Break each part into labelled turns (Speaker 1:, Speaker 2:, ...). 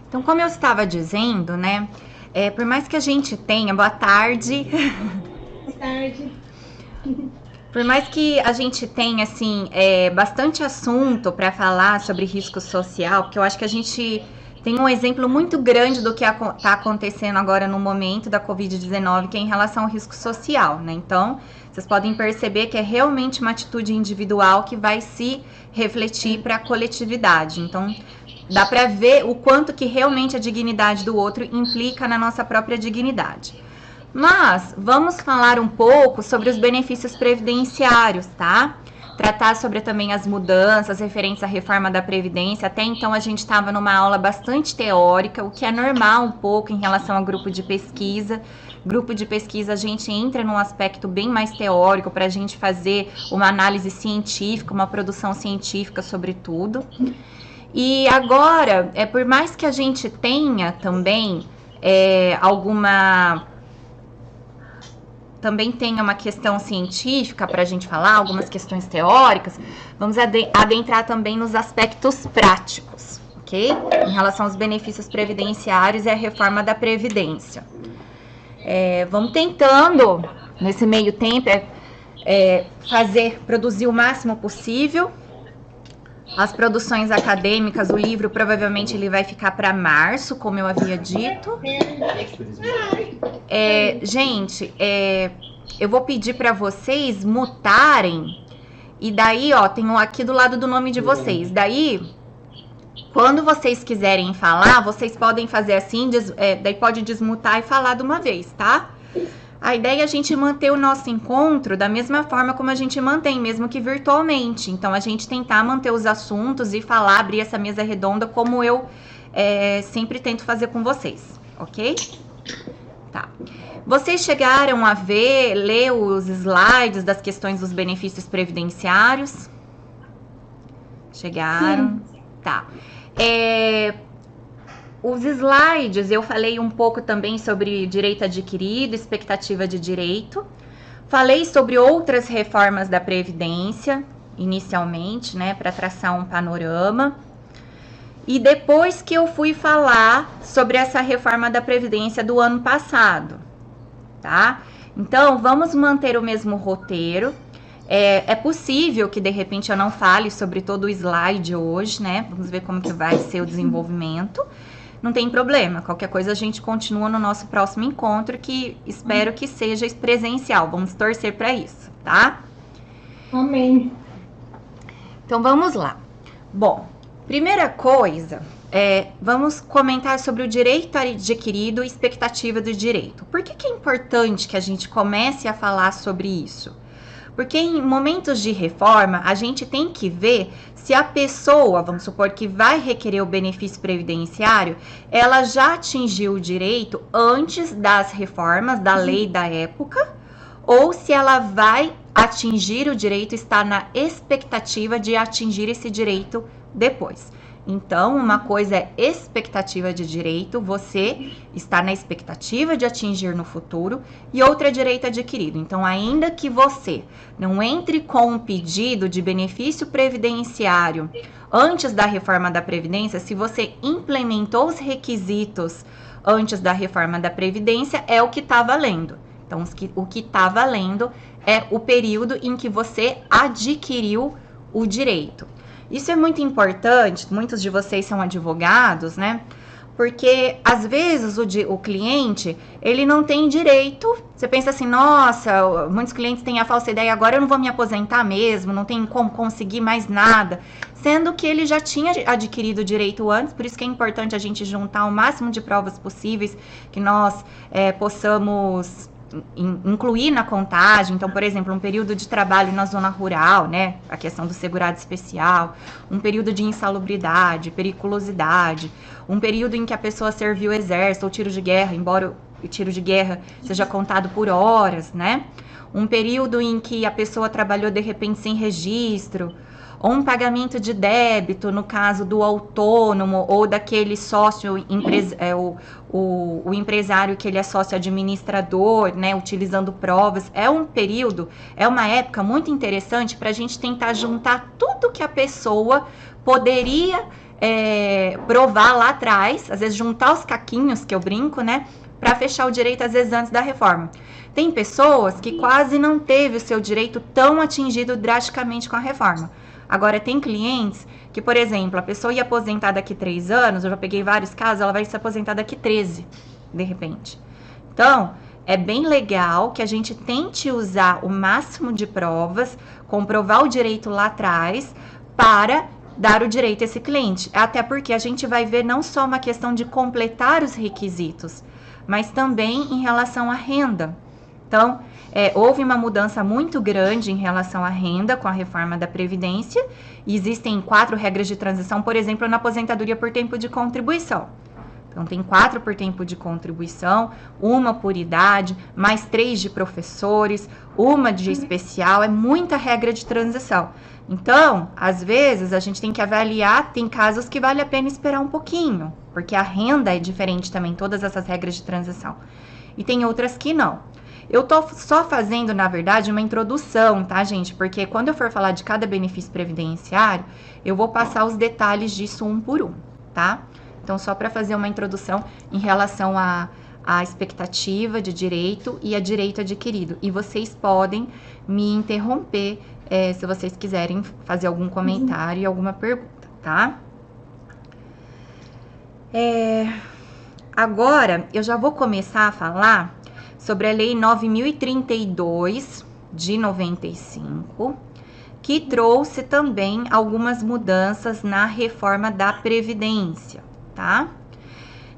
Speaker 1: Então, como eu estava dizendo, né, por mais que a gente tenha... Boa tarde.
Speaker 2: Boa tarde.
Speaker 1: Por mais que a gente tenha, assim, bastante assunto para falar sobre risco social, porque eu acho que a gente tem um exemplo muito grande do que está acontecendo agora no momento da Covid-19, que é em relação ao risco social, né? Então, vocês podem perceber que é realmente uma atitude individual que vai se refletir para a coletividade. Então, dá para ver o quanto que realmente a dignidade do outro implica na nossa própria dignidade. Mas vamos falar um pouco sobre os benefícios previdenciários, tá? Tratar sobre também as mudanças referentes à reforma da Previdência. Até então a gente estava numa aula bastante teórica, o que é normal um pouco em relação ao grupo de pesquisa. Grupo de pesquisa a gente entra num aspecto bem mais teórico para a gente fazer uma análise científica, uma produção científica sobre tudo. E agora, por mais que a gente tenha também também tenha uma questão científica para a gente falar, algumas questões teóricas, vamos adentrar também nos aspectos práticos, ok? Em relação aos benefícios previdenciários e a reforma da Previdência. Vamos tentando, nesse meio tempo, produzir o máximo possível. As produções acadêmicas, o livro provavelmente ele vai ficar para março, como eu havia dito. Gente, eu vou pedir para vocês mutarem. E daí, ó, tem aqui do lado do nome de vocês. Daí, quando vocês quiserem falar, vocês podem fazer assim, daí pode desmutar e falar de uma vez, tá? A ideia é a gente manter o nosso encontro da mesma forma como a gente mantém, mesmo que virtualmente. Então, a gente tentar manter os assuntos e falar, abrir essa mesa redonda como eu sempre tento fazer com vocês, ok? Tá. Vocês chegaram a ler os slides das questões dos benefícios previdenciários? Chegaram? Sim. Tá. Os slides, eu falei um pouco também sobre direito adquirido, expectativa de direito. Falei sobre outras reformas da Previdência, inicialmente, né, para traçar um panorama. E depois que eu fui falar sobre essa reforma da Previdência do ano passado, tá? Então, vamos manter o mesmo roteiro. É possível que, de repente, eu não fale sobre todo o slide hoje, né? Vamos ver como que vai ser o desenvolvimento. Não tem problema, qualquer coisa a gente continua no nosso próximo encontro, que espero que seja presencial. Vamos torcer para isso, tá?
Speaker 2: Amém.
Speaker 1: Então, vamos lá. Bom, primeira coisa, vamos comentar sobre o direito adquirido e expectativa do direito. Por que é importante que a gente comece a falar sobre isso? Porque em momentos de reforma, a gente tem que ver se a pessoa, vamos supor que vai requerer o benefício previdenciário, ela já atingiu o direito antes das reformas, da lei da época, ou se ela vai atingir o direito, está na expectativa de atingir esse direito depois. Então, uma coisa é expectativa de direito, você está na expectativa de atingir no futuro, e outra é direito adquirido. Então, ainda que você não entre com um pedido de benefício previdenciário antes da reforma da Previdência, se você implementou os requisitos antes da reforma da Previdência, é o que está valendo. Então, o que está valendo é o período em que você adquiriu o direito. Isso é muito importante, muitos de vocês são advogados, né? Porque, às vezes, o cliente, ele não tem direito. Você pensa assim, nossa, muitos clientes têm a falsa ideia, agora eu não vou me aposentar mesmo, não tem como conseguir mais nada. Sendo que ele já tinha adquirido o direito antes, por isso que é importante a gente juntar o máximo de provas possíveis, que nós possamos incluir na contagem. Então, por exemplo, um período de trabalho na zona rural, né, a questão do segurado especial, um período de insalubridade, periculosidade, um período em que a pessoa serviu o exército ou tiro de guerra, embora o tiro de guerra seja contado por horas, né, um período em que a pessoa trabalhou de repente sem registro, ou um pagamento de débito, no caso do autônomo ou daquele sócio, o empresário que ele é sócio administrador, né, utilizando provas. É um período, é uma época muito interessante para a gente tentar juntar tudo que a pessoa poderia provar lá atrás, às vezes juntar os caquinhos, que eu brinco, né? Para fechar o direito, às vezes, antes da reforma. Tem pessoas que quase não teve o seu direito tão atingido drasticamente com a reforma. Agora, tem clientes que, por exemplo, a pessoa ia aposentar daqui 3 anos, eu já peguei vários casos, ela vai se aposentar daqui 13, de repente. Então, é bem legal que a gente tente usar o máximo de provas, comprovar o direito lá atrás, para dar o direito a esse cliente. Até porque a gente vai ver não só uma questão de completar os requisitos, mas também em relação à renda. Então, houve uma mudança muito grande em relação à renda com a reforma da Previdência. E existem 4 regras de transição, por exemplo, na aposentadoria por tempo de contribuição. Então, tem 4 por tempo de contribuição, 1 por idade, mais 3 de professores, 1 de especial, é muita regra de transição. Então, às vezes, a gente tem que avaliar, tem casos que vale a pena esperar um pouquinho, porque a renda é diferente também, todas essas regras de transição. E tem outras que não. Eu tô só fazendo, na verdade, uma introdução, tá, gente? Porque quando eu for falar de cada benefício previdenciário, eu vou passar os detalhes disso um por um, tá? Então, só para fazer uma introdução em relação à expectativa de direito e a direito adquirido. E vocês podem me interromper se vocês quiserem fazer algum comentário e alguma pergunta, tá? Agora, eu já vou começar a falar sobre a Lei 9.032, de 95, que trouxe também algumas mudanças na reforma da Previdência, tá?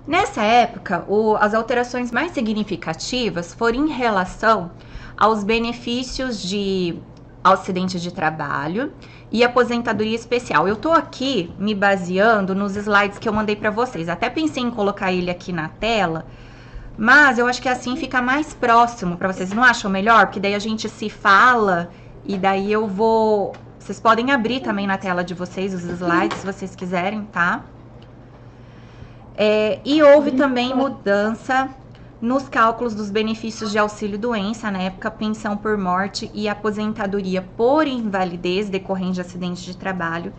Speaker 1: Nessa época, as alterações mais significativas foram em relação aos benefícios de acidente de trabalho e aposentadoria especial. Eu tô aqui me baseando nos slides que eu mandei para vocês. Até pensei em colocar ele aqui na tela, mas eu acho que assim fica mais próximo para vocês. Não acham melhor? Porque daí a gente se fala e daí eu vou... Vocês podem abrir também na tela de vocês os slides, se vocês quiserem, tá? E houve também mudança nos cálculos dos benefícios de auxílio-doença, na época, pensão por morte e aposentadoria por invalidez decorrente de acidente de trabalho,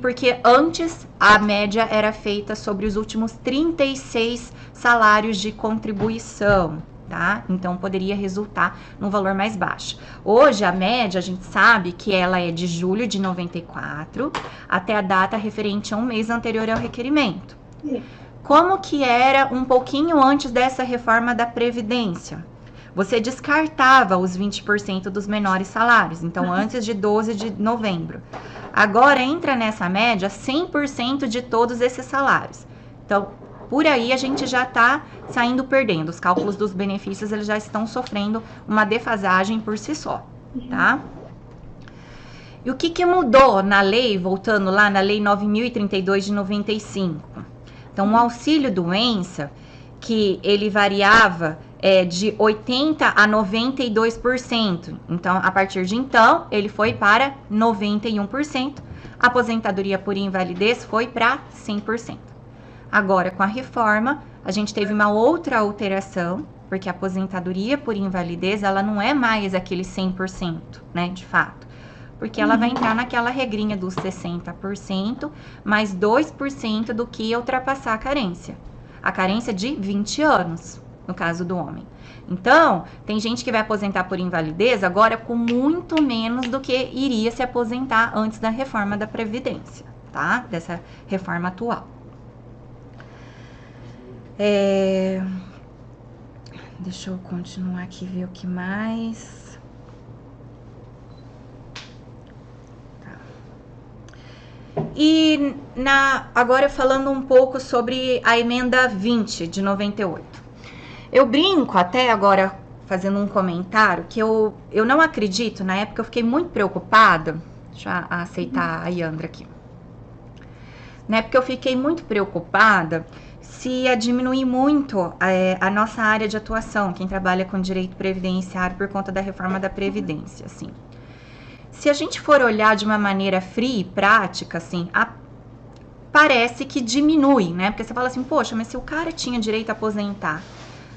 Speaker 1: porque antes a média era feita sobre os últimos 36 salários de contribuição, tá? Então, poderia resultar num valor mais baixo. Hoje, a média, a gente sabe que ela é de julho de 94 até a data referente a um mês anterior ao requerimento. Como que era um pouquinho antes dessa reforma da Previdência? Você descartava os 20% dos menores salários, então antes de 12 de novembro. Agora entra nessa média 100% de todos esses salários. Então, por aí a gente já está saindo perdendo. Os cálculos dos benefícios, eles já estão sofrendo uma defasagem por si só, tá? E o que mudou na lei, voltando lá na Lei 9.032 de 95? Então, o auxílio-doença, que ele variava de 80% a 92%. Então, a partir de então, ele foi para 91%. A aposentadoria por invalidez foi para 100%. Agora, com a reforma, a gente teve uma outra alteração, porque a aposentadoria por invalidez, ela não é mais aquele 100%, né, de fato. Porque ela vai entrar naquela regrinha dos 60%, mais 2% do que ultrapassar a carência. A carência de 20 anos, no caso do homem. Então, tem gente que vai aposentar por invalidez agora com muito menos do que iria se aposentar antes da reforma da Previdência, tá? Dessa reforma atual. Deixa eu continuar aqui, ver o que mais... E agora falando um pouco sobre a emenda 20 de 98. Eu brinco até agora fazendo um comentário que eu não acredito, na época eu fiquei muito preocupada. Deixa eu aceitar a Yandra aqui. Na época eu fiquei muito preocupada se ia diminuir muito a nossa área de atuação, quem trabalha com direito previdenciário por conta da reforma da Previdência, assim. Se a gente for olhar de uma maneira fria e prática, assim, parece que diminui, né? Porque você fala assim, poxa, mas se o cara tinha direito a aposentar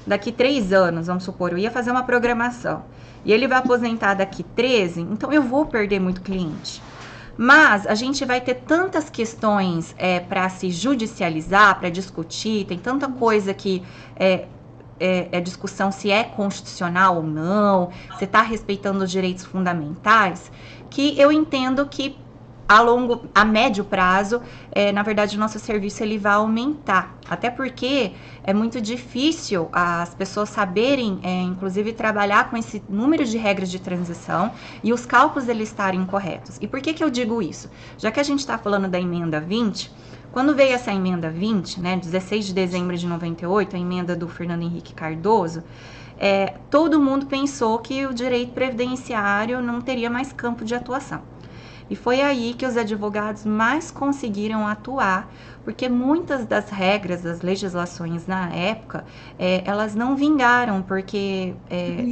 Speaker 1: daqui 3 anos, vamos supor, eu ia fazer uma programação, e ele vai aposentar daqui 13, então eu vou perder muito cliente. Mas a gente vai ter tantas questões para se judicializar, para discutir, tem tanta coisa que é discussão se é constitucional ou não, se está respeitando os direitos fundamentais, que eu entendo que a médio prazo, na verdade, o nosso serviço ele vai aumentar. Até porque é muito difícil as pessoas saberem, inclusive, trabalhar com esse número de regras de transição e os cálculos eles estarem corretos. E por que eu digo isso? Já que a gente está falando da emenda 20, quando veio essa emenda 20, né, 16 de dezembro de 98, a emenda do Fernando Henrique Cardoso, todo mundo pensou que o direito previdenciário não teria mais campo de atuação. E foi aí que os advogados mais conseguiram atuar, porque muitas das regras, das legislações na época, elas não vingaram, porque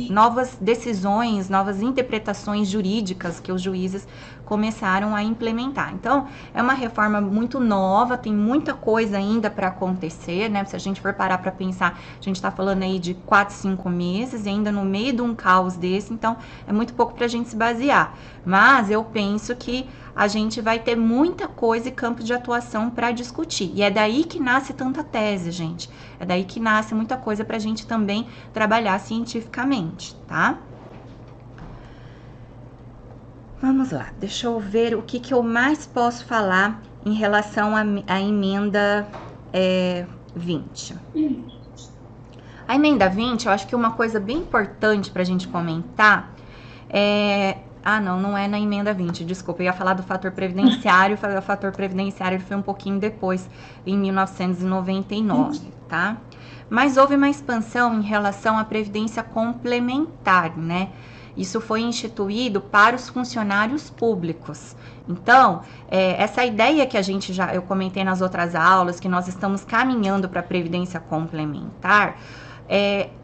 Speaker 1: novas decisões, novas interpretações jurídicas que os juízes começaram a implementar. Então, é uma reforma muito nova, tem muita coisa ainda para acontecer, né? Se a gente for parar para pensar, a gente está falando aí de 4, 5 meses, e ainda no meio de um caos desse, então é muito pouco para a gente se basear. Mas eu penso que a gente vai ter muita coisa e campo de atuação para discutir. E é daí que nasce tanta tese, gente. É daí que nasce muita coisa para a gente também trabalhar cientificamente, tá? Vamos lá, deixa eu ver o que eu mais posso falar em relação à emenda 20. A emenda 20, eu acho que uma coisa bem importante para a gente comentar não é na emenda 20, desculpa, eu ia falar do fator previdenciário, o fator previdenciário foi um pouquinho depois, em 1999, tá? Mas houve uma expansão em relação à previdência complementar, né? Isso foi instituído para os funcionários públicos. Então, essa ideia que eu comentei nas outras aulas, que nós estamos caminhando para a previdência complementar,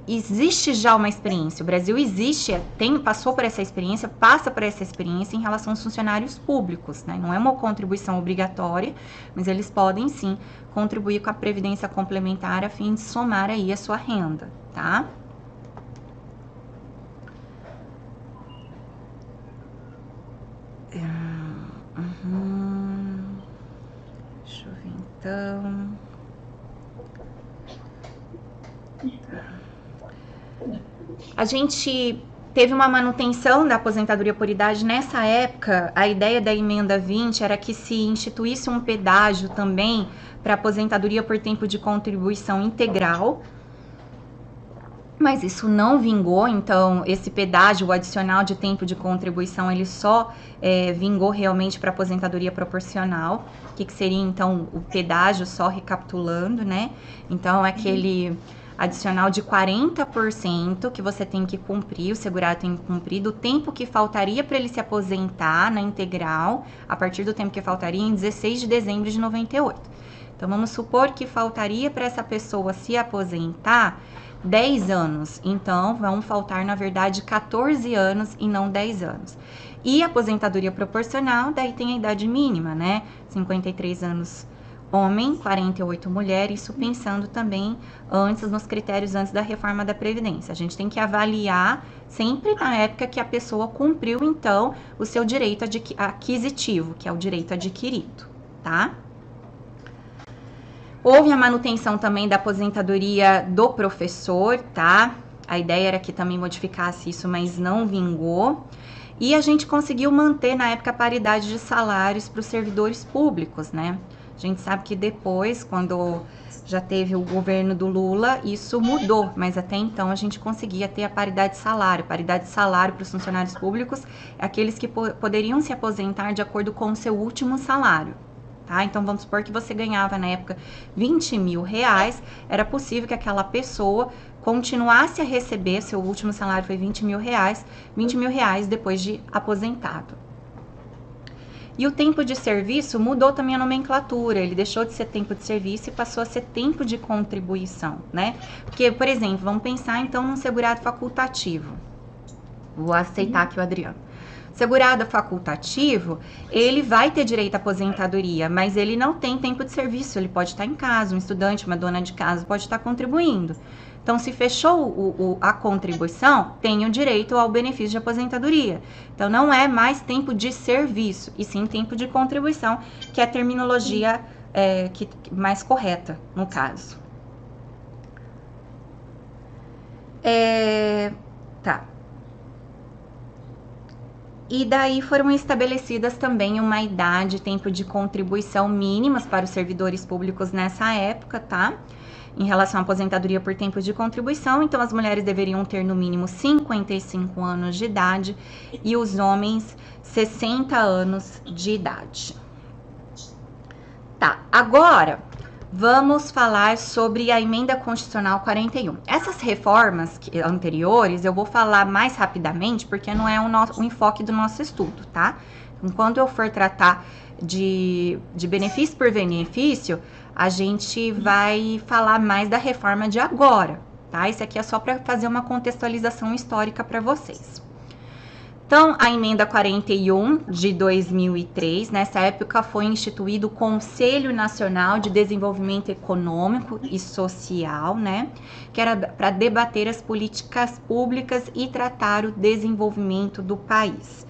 Speaker 1: existe já uma experiência. O Brasil passou por essa experiência, passa por essa experiência em relação aos funcionários públicos, né? Não é uma contribuição obrigatória, mas eles podem sim contribuir com a previdência complementar a fim de somar aí a sua renda, tá? Deixa eu ver então. A gente teve uma manutenção da aposentadoria por idade. Nessa época, a ideia da emenda 20 era que se instituísse um pedágio também para aposentadoria por tempo de contribuição integral, mas isso não vingou. Então esse pedágio, o adicional de tempo de contribuição, ele só vingou realmente para aposentadoria proporcional. O que seria então o pedágio, só recapitulando, né? Então é aquele adicional de 40% que você tem que cumprir, o segurado tem que cumprir, do tempo que faltaria para ele se aposentar na integral, a partir do tempo que faltaria em 16 de dezembro de 98. Então vamos supor que faltaria para essa pessoa se aposentar 10 anos, então vão faltar, na verdade, 14 anos e não 10 anos. E a aposentadoria proporcional, daí tem a idade mínima, né? 53 anos homem, 48 mulher, isso pensando também nos critérios antes da reforma da Previdência. A gente tem que avaliar sempre na época que a pessoa cumpriu, então, o seu direito aquisitivo, que é o direito adquirido, tá? Houve a manutenção também da aposentadoria do professor, tá? A ideia era que também modificasse isso, mas não vingou. E a gente conseguiu manter, na época, a paridade de salários para os servidores públicos, né? A gente sabe que depois, quando já teve o governo do Lula, isso mudou, mas até então a gente conseguia ter a paridade de salário. Paridade de salário para os funcionários públicos é aqueles que poderiam se aposentar de acordo com o seu último salário. Tá? Então, vamos supor que você ganhava na época 20 mil reais, era possível que aquela pessoa continuasse a receber, seu último salário foi 20 mil reais depois de aposentado. E o tempo de serviço mudou também a nomenclatura, ele deixou de ser tempo de serviço e passou a ser tempo de contribuição, né? Porque, por exemplo, vamos pensar então num segurado facultativo. Vou aceitar aqui o Adriano. Segurado facultativo, ele vai ter direito à aposentadoria, mas ele não tem tempo de serviço, ele pode estar em casa, um estudante, uma dona de casa pode estar contribuindo. Então, se fechou a contribuição, tem o direito ao benefício de aposentadoria. Então, não é mais tempo de serviço, e sim tempo de contribuição, que é a terminologia mais correta, no caso. Tá. E daí foram estabelecidas também uma idade e tempo de contribuição mínimas para os servidores públicos nessa época, tá? Em relação à aposentadoria por tempo de contribuição, então as mulheres deveriam ter no mínimo 55 anos de idade e os homens 60 anos de idade. Tá, agora vamos falar sobre a Emenda Constitucional 41. Essas reformas anteriores eu vou falar mais rapidamente, porque não é o enfoque do nosso estudo, tá? Então, quando eu for tratar de benefício por benefício, a gente vai falar mais da reforma de agora, tá? Isso aqui é só para fazer uma contextualização histórica para vocês. Então, a Emenda 41 de 2003, nessa época foi instituído o Conselho Nacional de Desenvolvimento Econômico e Social, né? Que era para debater as políticas públicas e tratar o desenvolvimento do país.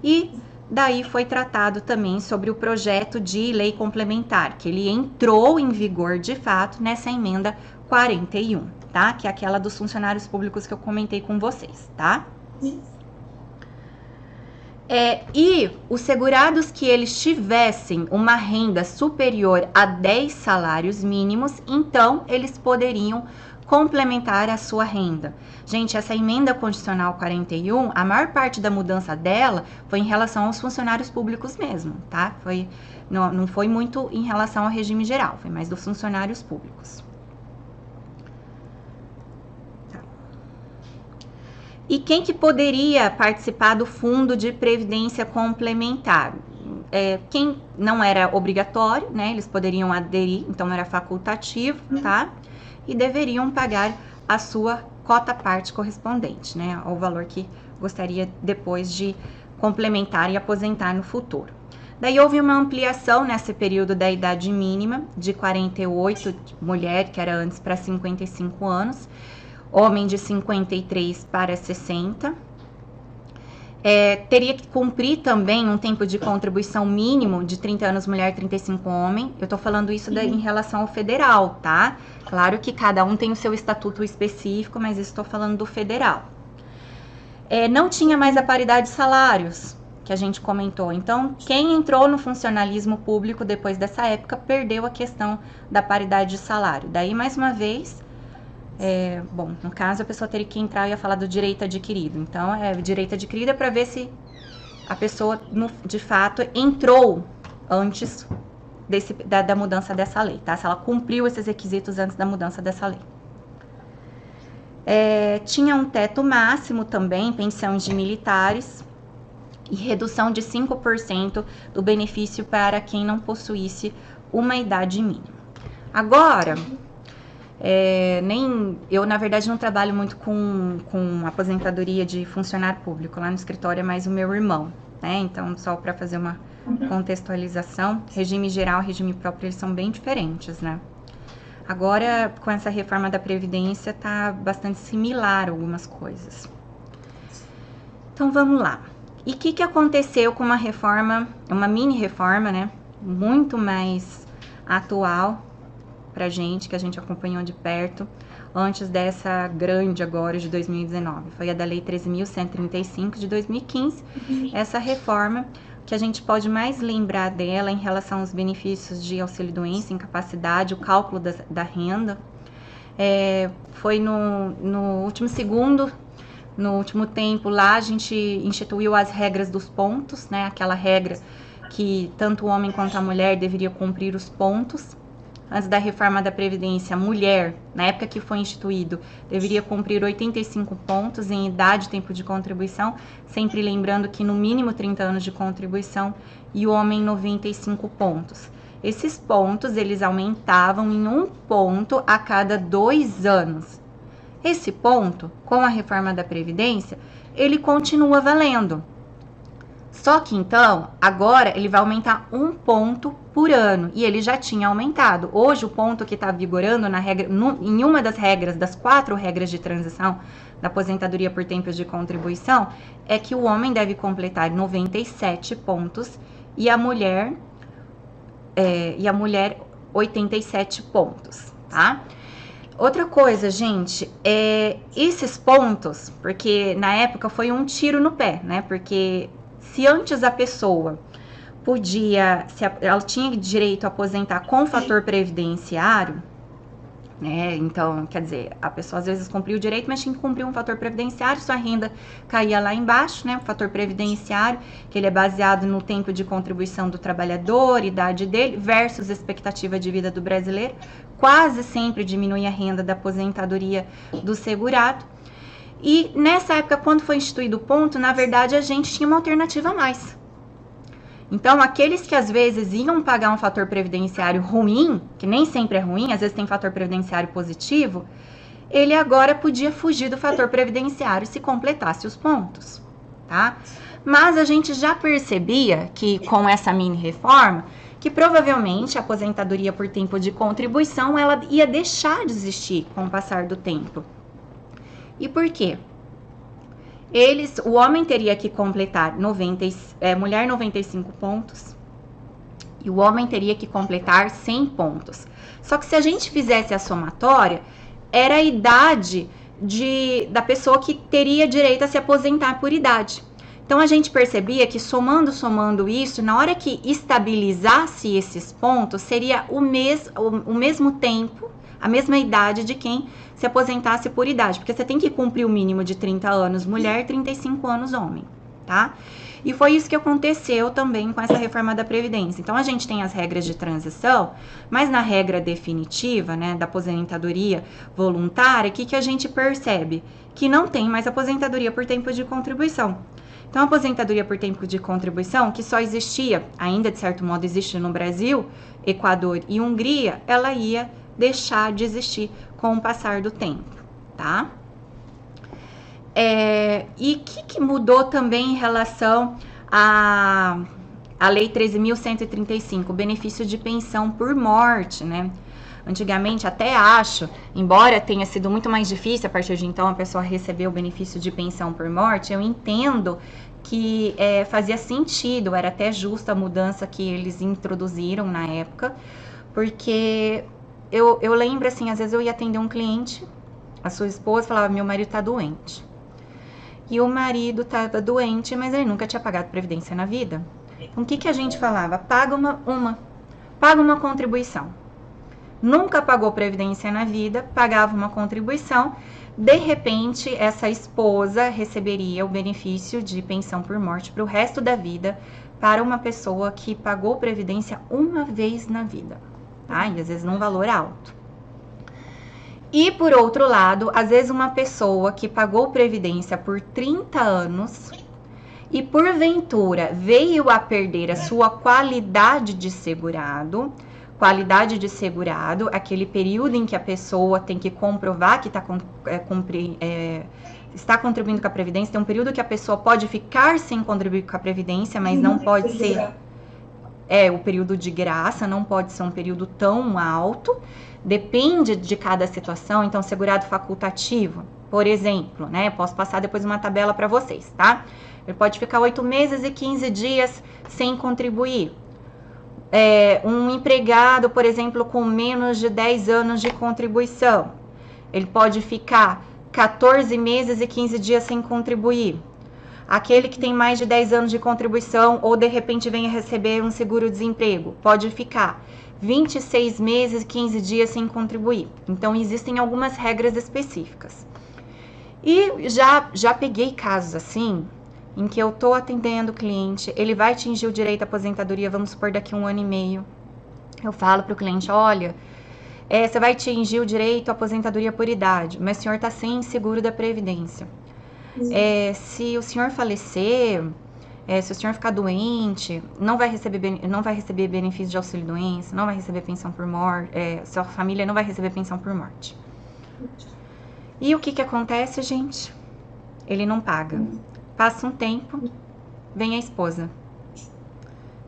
Speaker 1: E daí foi tratado também sobre o projeto de lei complementar, que ele entrou em vigor de fato nessa Emenda 41, tá? Que é aquela dos funcionários públicos que eu comentei com vocês, tá? E os segurados que eles tivessem uma renda superior a 10 salários mínimos, então eles poderiam complementar a sua renda. Gente, essa Emenda Constitucional 41, a maior parte da mudança dela foi em relação aos funcionários públicos mesmo, tá? Não foi muito em relação ao regime geral, foi mais dos funcionários públicos. E quem que poderia participar do Fundo de Previdência Complementar? Quem não era obrigatório, né? Eles poderiam aderir, então era facultativo, tá? E deveriam pagar a sua cota parte correspondente, né? Ao valor que gostaria depois de complementar e aposentar no futuro. Daí houve uma ampliação nesse período da idade mínima, de 48, mulher, que era antes, para 55 anos, homem de 53 para 60. Teria que cumprir também um tempo de contribuição mínimo de 30 anos mulher, 35 homem. Eu tô falando isso em relação ao federal, tá? Claro que cada um tem o seu estatuto específico, mas estou falando do federal. Não tinha mais a paridade de salários, que a gente comentou. Então, quem entrou no funcionalismo público depois dessa época perdeu a questão da paridade de salário. Daí, mais uma vez, bom, no caso a pessoa teria que entrar e ia falar do direito adquirido. Então, direito adquirido é para ver se a pessoa, de fato, entrou antes da mudança dessa lei, tá? Se ela cumpriu esses requisitos antes da mudança dessa lei. Tinha um teto máximo também, pensão de militares, e redução de 5% do benefício para quem não possuísse uma idade mínima. Agora, eu, na verdade, não trabalho muito com aposentadoria de funcionário público. Lá no escritório é mais o meu irmão, né? Então, só para fazer uma contextualização, regime geral e regime próprio, eles são bem diferentes, né? Agora, com essa reforma da Previdência, tá bastante similar algumas coisas. Então, vamos lá. E o que aconteceu com uma reforma, uma mini reforma, né? Muito mais atual pra gente, que a gente acompanhou de perto, antes dessa grande agora de 2019. Foi a da Lei 13.135 de 2015. Essa reforma, que a gente pode mais lembrar dela em relação aos benefícios de auxílio-doença, incapacidade, o cálculo da renda, foi no último segundo, no último tempo lá, a gente instituiu as regras dos pontos, né? Aquela regra que tanto o homem quanto a mulher deveriam cumprir os pontos. Antes da reforma da Previdência, a mulher, na época que foi instituído, deveria cumprir 85 pontos em idade e tempo de contribuição, sempre lembrando que no mínimo 30 anos de contribuição, e o homem 95 pontos. Esses pontos, eles aumentavam em 1 ponto a cada 2 anos. Esse ponto, com a reforma da Previdência, ele continua valendo. Só que então, agora ele vai aumentar 1 ponto por ano, e ele já tinha aumentado. Hoje o ponto que está vigorando na regra, em uma das regras, das 4 regras de transição da aposentadoria por tempo de contribuição, é que o homem deve completar 97 pontos e a mulher 87 pontos, tá? Outra coisa, gente, esses pontos, porque na época foi um tiro no pé, né? Porque se antes a pessoa ela tinha direito a aposentar com fator previdenciário, né? Então, quer dizer, a pessoa às vezes cumpria o direito, mas tinha que cumprir um fator previdenciário, sua renda caía lá embaixo, né? O fator previdenciário, que ele é baseado no tempo de contribuição do trabalhador, idade dele, versus expectativa de vida do brasileiro, quase sempre diminui a renda da aposentadoria do segurado. E nessa época, quando foi instituído o ponto, na verdade a gente tinha uma alternativa a mais. Então, aqueles que às vezes iam pagar um fator previdenciário ruim, que nem sempre é ruim, às vezes tem fator previdenciário positivo, ele agora podia fugir do fator previdenciário se completasse os pontos, tá? Mas a gente já percebia que com essa mini reforma, que provavelmente a aposentadoria por tempo de contribuição, ela ia deixar de existir com o passar do tempo. E por quê? O homem teria que completar mulher 95 pontos e o homem teria que completar 100 pontos. Só que se a gente fizesse a somatória, era a idade da pessoa que teria direito a se aposentar por idade. Então a gente percebia que somando isso, na hora que estabilizasse esses pontos, seria o mesmo tempo, a mesma idade de quem se aposentasse por idade, porque você tem que cumprir o mínimo de 30 anos mulher, 35 anos homem, tá? E foi isso que aconteceu também com essa reforma da Previdência. Então, a gente tem as regras de transição, mas na regra definitiva, né, da aposentadoria voluntária, o que a gente percebe? Que não tem mais aposentadoria por tempo de contribuição. Então, a aposentadoria por tempo de contribuição, que só existia, ainda de certo modo existe no Brasil, Equador e Hungria, ela ia deixar de existir com o passar do tempo, tá? E o que mudou também em relação à Lei 13.135, o benefício de pensão por morte, né? Antigamente, até acho, embora tenha sido muito mais difícil a partir de então a pessoa receber o benefício de pensão por morte, eu entendo que fazia sentido, era até justa a mudança que eles introduziram na época, porque eu lembro assim, às vezes eu ia atender um cliente, a sua esposa falava, meu marido tá doente. E o marido tava doente, mas ele nunca tinha pagado previdência na vida. Então, o que a gente falava? Paga uma contribuição. Nunca pagou previdência na vida, pagava uma contribuição. De repente, essa esposa receberia o benefício de pensão por morte para o resto da vida para uma pessoa que pagou previdência uma vez na vida. Tá? E às vezes num valor alto. E por outro lado, às vezes uma pessoa que pagou previdência por 30 anos e porventura veio a perder a sua qualidade de segurado, aquele período em que a pessoa tem que comprovar que está contribuindo com a previdência, tem um período que a pessoa pode ficar sem contribuir com a previdência, mas não pode ser o período de graça, não pode ser um período tão alto, depende de cada situação. Então, segurado facultativo, por exemplo, né? Posso passar depois uma tabela para vocês, tá? Ele pode ficar 8 meses e 15 dias sem contribuir. Um empregado, por exemplo, com menos de 10 anos de contribuição, ele pode ficar 14 meses e 15 dias sem contribuir. Aquele que tem mais de 10 anos de contribuição ou de repente vem a receber um seguro-desemprego, pode ficar 26 meses e 15 dias sem contribuir. Então, existem algumas regras específicas. E já peguei casos assim, em que eu tô atendendo o cliente, ele vai atingir o direito à aposentadoria, vamos supor, daqui a 1 ano e meio. Eu falo pro cliente, olha, você vai atingir o direito à aposentadoria por idade, mas o senhor tá sem seguro da Previdência. Se o senhor falecer, se o senhor ficar doente, não vai receber benefício de auxílio-doença, não vai receber pensão por morte, sua família não vai receber pensão por morte. E o que acontece, gente? Ele não paga. Passa um tempo, vem a esposa.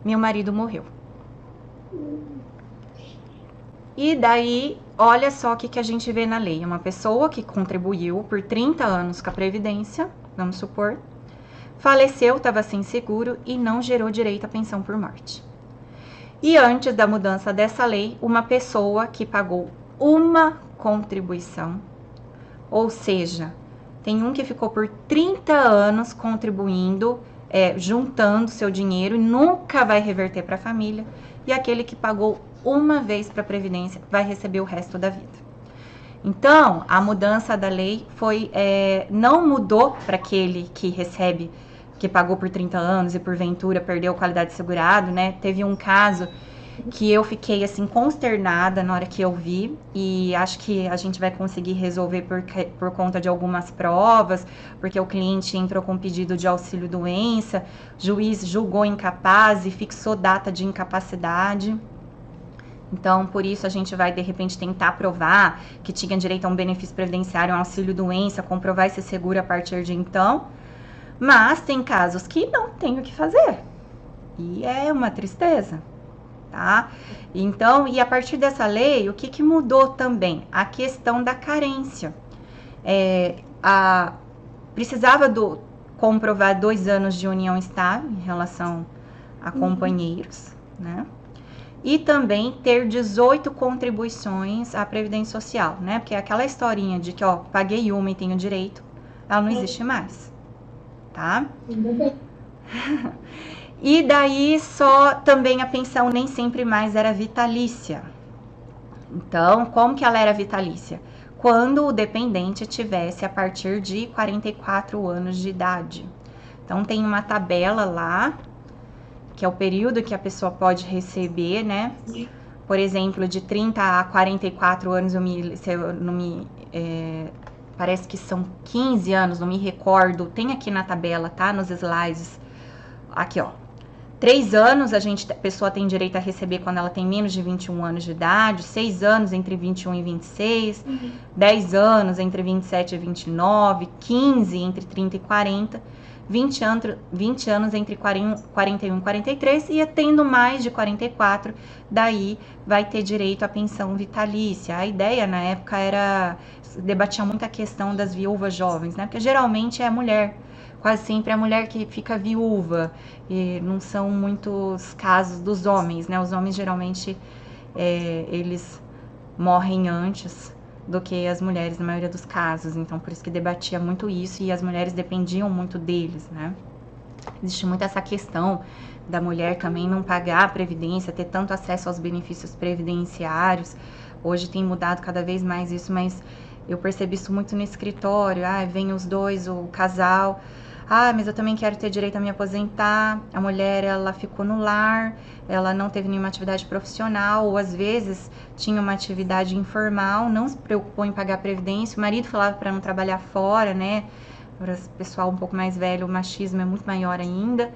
Speaker 1: Meu marido morreu. E daí, olha só o que a gente vê na lei. Uma pessoa que contribuiu por 30 anos com a Previdência, vamos supor, faleceu, estava sem seguro e não gerou direito à pensão por morte. E antes da mudança dessa lei, uma pessoa que pagou uma contribuição, ou seja, tem um que ficou por 30 anos contribuindo, juntando seu dinheiro e nunca vai reverter para a família, e aquele que pagou uma vez para a Previdência vai receber o resto da vida. Então, a mudança da lei foi, não mudou para aquele que recebe, que pagou por 30 anos e porventura perdeu qualidade de segurado, né? Teve um caso que eu fiquei assim consternada na hora que eu vi, e acho que a gente vai conseguir resolver por conta de algumas provas, porque o cliente entrou com pedido de auxílio doença, juiz julgou incapaz e fixou data de incapacidade. Então, por isso a gente vai, de repente, tentar provar que tinha direito a um benefício previdenciário, um auxílio doença, comprovar esse seguro a partir de então. Mas tem casos que não tem o que fazer. E é uma tristeza, tá? Então, e a partir dessa lei, o que mudou também? A questão da carência. Precisava comprovar 2 anos de união estável em relação a companheiros, né? E também ter 18 contribuições à Previdência Social, né? Porque aquela historinha de que, paguei uma e tenho direito, ela não existe mais, tá? E daí só também a pensão nem sempre mais era vitalícia. Então, como que ela era vitalícia? Quando o dependente tivesse a partir de 44 anos de idade. Então, tem uma tabela lá, que é o período que a pessoa pode receber, né? Por exemplo, de 30 a 44 anos, parece que são 15 anos, não me recordo. Tem aqui na tabela, tá? Nos slides. Aqui, 3 anos a pessoa tem direito a receber quando ela tem menos de 21 anos de idade, 6 anos entre 21 e 26, 10 anos entre 27 e 29, 15 entre 30 e 40, 20 anos entre 41 e 43, e tendo mais de 44, daí vai ter direito à pensão vitalícia. A ideia na época debatia muito a questão das viúvas jovens, né? Porque geralmente é a mulher, quase sempre é a mulher que fica viúva, e não são muitos casos dos homens, né? Os homens geralmente, eles morrem antes do que as mulheres na maioria dos casos, então por isso que debatia muito isso, e as mulheres dependiam muito deles, né? Existe muito essa questão da mulher também não pagar a previdência, ter tanto acesso aos benefícios previdenciários. Hoje tem mudado cada vez mais isso, mas eu percebi isso muito no escritório. Vem os dois, o casal, mas eu também quero ter direito a me aposentar. A mulher, ela ficou no lar, ela não teve nenhuma atividade profissional, ou às vezes tinha uma atividade informal, não se preocupou em pagar a previdência. O marido falava para não trabalhar fora, né? Para o pessoal um pouco mais velho, o machismo é muito maior ainda.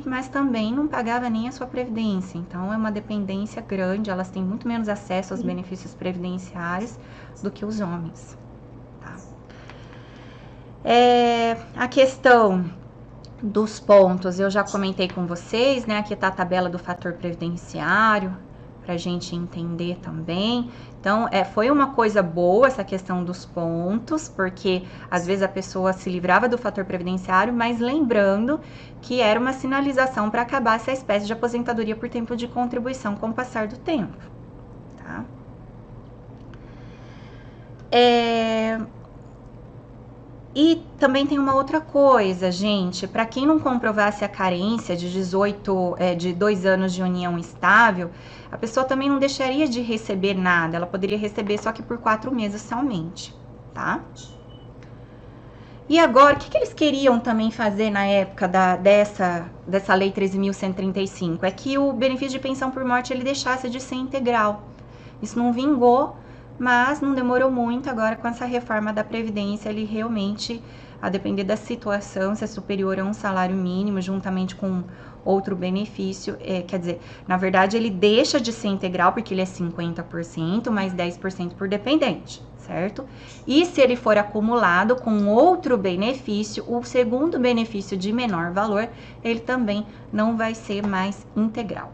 Speaker 1: Mas também não pagava nem a sua previdência. Então é uma dependência grande, elas têm muito menos acesso aos benefícios previdenciários do que os homens. A questão dos pontos, eu já comentei com vocês, né? Aqui tá a tabela do fator previdenciário, pra gente entender também. Então, foi uma coisa boa essa questão dos pontos, porque às vezes a pessoa se livrava do fator previdenciário, mas lembrando que era uma sinalização para acabar essa espécie de aposentadoria por tempo de contribuição com o passar do tempo, tá? E também tem uma outra coisa, gente, para quem não comprovasse a carência de 2 anos de união estável, a pessoa também não deixaria de receber nada, ela poderia receber só que por 4 meses somente, tá? E agora, o que eles queriam também fazer na época dessa lei 13.135? É que o benefício de pensão por morte ele deixasse de ser integral. Isso não vingou, mas não demorou muito. Agora, com essa reforma da Previdência, ele realmente a depender da situação, se é superior a um salário mínimo, juntamente com outro benefício, quer dizer, na verdade ele deixa de ser integral porque ele é 50%, mais 10% por dependente, certo? E se ele for acumulado com outro benefício, o segundo benefício de menor valor, ele também não vai ser mais integral.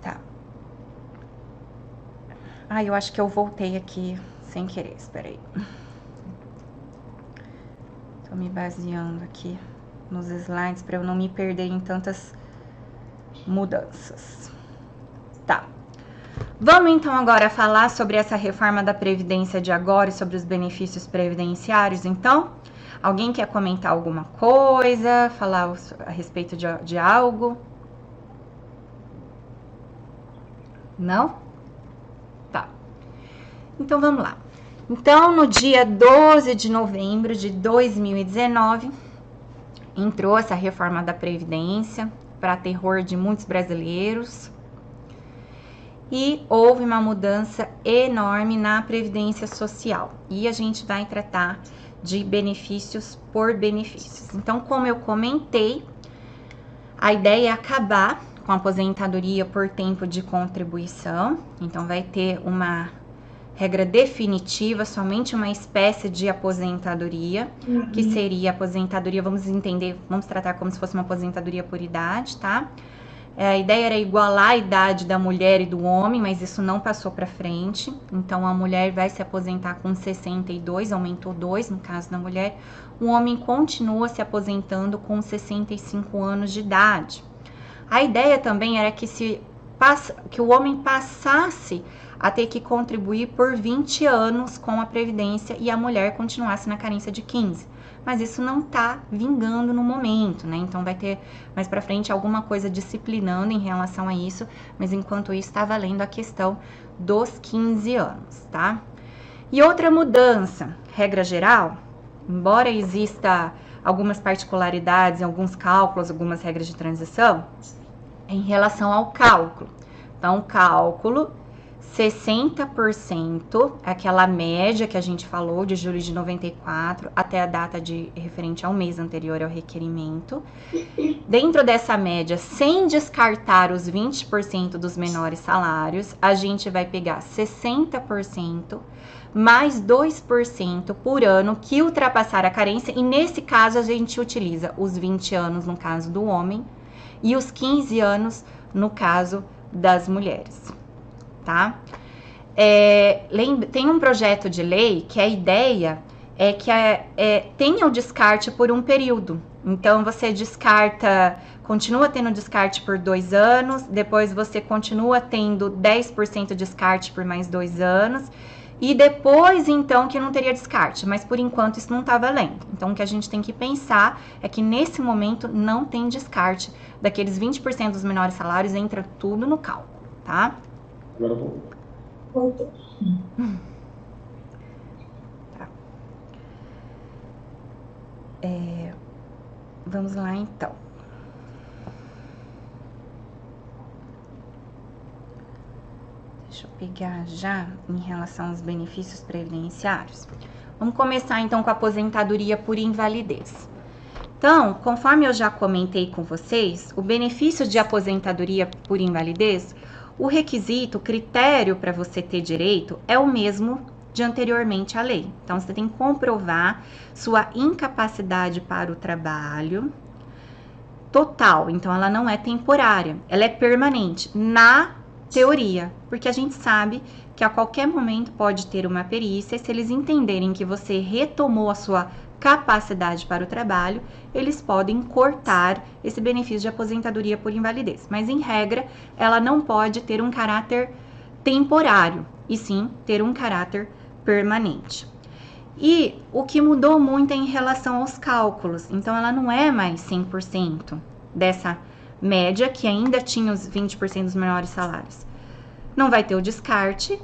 Speaker 1: Tá. Eu acho que eu voltei aqui sem querer, espera aí. Tô me baseando aqui nos slides para eu não me perder em tantas mudanças. Tá. Vamos então agora falar sobre essa reforma da Previdência de agora e sobre os benefícios previdenciários, então? Alguém quer comentar alguma coisa, falar a respeito de algo? Não? Tá. Então vamos lá. Então, no dia 12 de novembro de 2019, entrou essa reforma da Previdência, para terror de muitos brasileiros. E houve uma mudança enorme na Previdência Social. E a gente vai tratar de benefícios por benefícios. Então, como eu comentei, a ideia é acabar com a aposentadoria por tempo de contribuição. Então, vai ter uma regra definitiva, somente uma espécie de aposentadoria, que seria aposentadoria, vamos tratar como se fosse uma aposentadoria por idade, tá? A ideia era igualar a idade da mulher e do homem, mas isso não passou para frente. Então, a mulher vai se aposentar com 62, aumentou 2 no caso da mulher. O homem continua se aposentando com 65 anos de idade. A ideia também era que o homem passasse a ter que contribuir por 20 anos com a Previdência e a mulher continuasse na carência de 15. Mas isso não tá vingando no momento, né? Então vai ter mais pra frente alguma coisa disciplinando em relação a isso, mas enquanto isso tá valendo a questão dos 15 anos, tá? E outra mudança, regra geral, embora exista algumas particularidades, alguns cálculos, algumas regras de transição, em relação ao cálculo. Então, o cálculo 60%, aquela média que a gente falou de julho de 94 até a data referente ao mês anterior ao requerimento. Dentro dessa média, sem descartar os 20% dos menores salários, a gente vai pegar 60% mais 2% por ano que ultrapassar a carência, e nesse caso a gente utiliza os 20 anos no caso do homem e os 15 anos no caso das mulheres. Tá? Tem um projeto de lei que a ideia é que tenha o descarte por um período. Então, você continua tendo descarte por 2 anos, depois você continua tendo 10% de descarte por mais 2 anos, e depois, então, que não teria descarte. Mas, por enquanto, isso não tá valendo. Então, o que a gente tem que pensar é que, nesse momento, não tem descarte. Daqueles 20% dos menores salários, entra tudo no cálculo, tá?
Speaker 3: Agora voltou.
Speaker 1: Tá. Vamos lá, então. Deixa eu pegar já em relação aos benefícios previdenciários. Vamos começar, então, com a aposentadoria por invalidez. Então, conforme eu já comentei com vocês, o benefício de aposentadoria por invalidez, o requisito, o critério para você ter direito é o mesmo de anteriormente à lei. Então, você tem que comprovar sua incapacidade para o trabalho total. Então, ela não é temporária, ela é permanente, na teoria. Porque a gente sabe que a qualquer momento pode ter uma perícia, e se eles entenderem que você retomou a sua capacidade para o trabalho, eles podem cortar esse benefício de aposentadoria por invalidez. Mas, em regra, ela não pode ter um caráter temporário, e sim ter um caráter permanente. E o que mudou muito é em relação aos cálculos. Então, ela não é mais 100% dessa média, que ainda tinha os 20% dos menores salários. Não vai ter o descarte,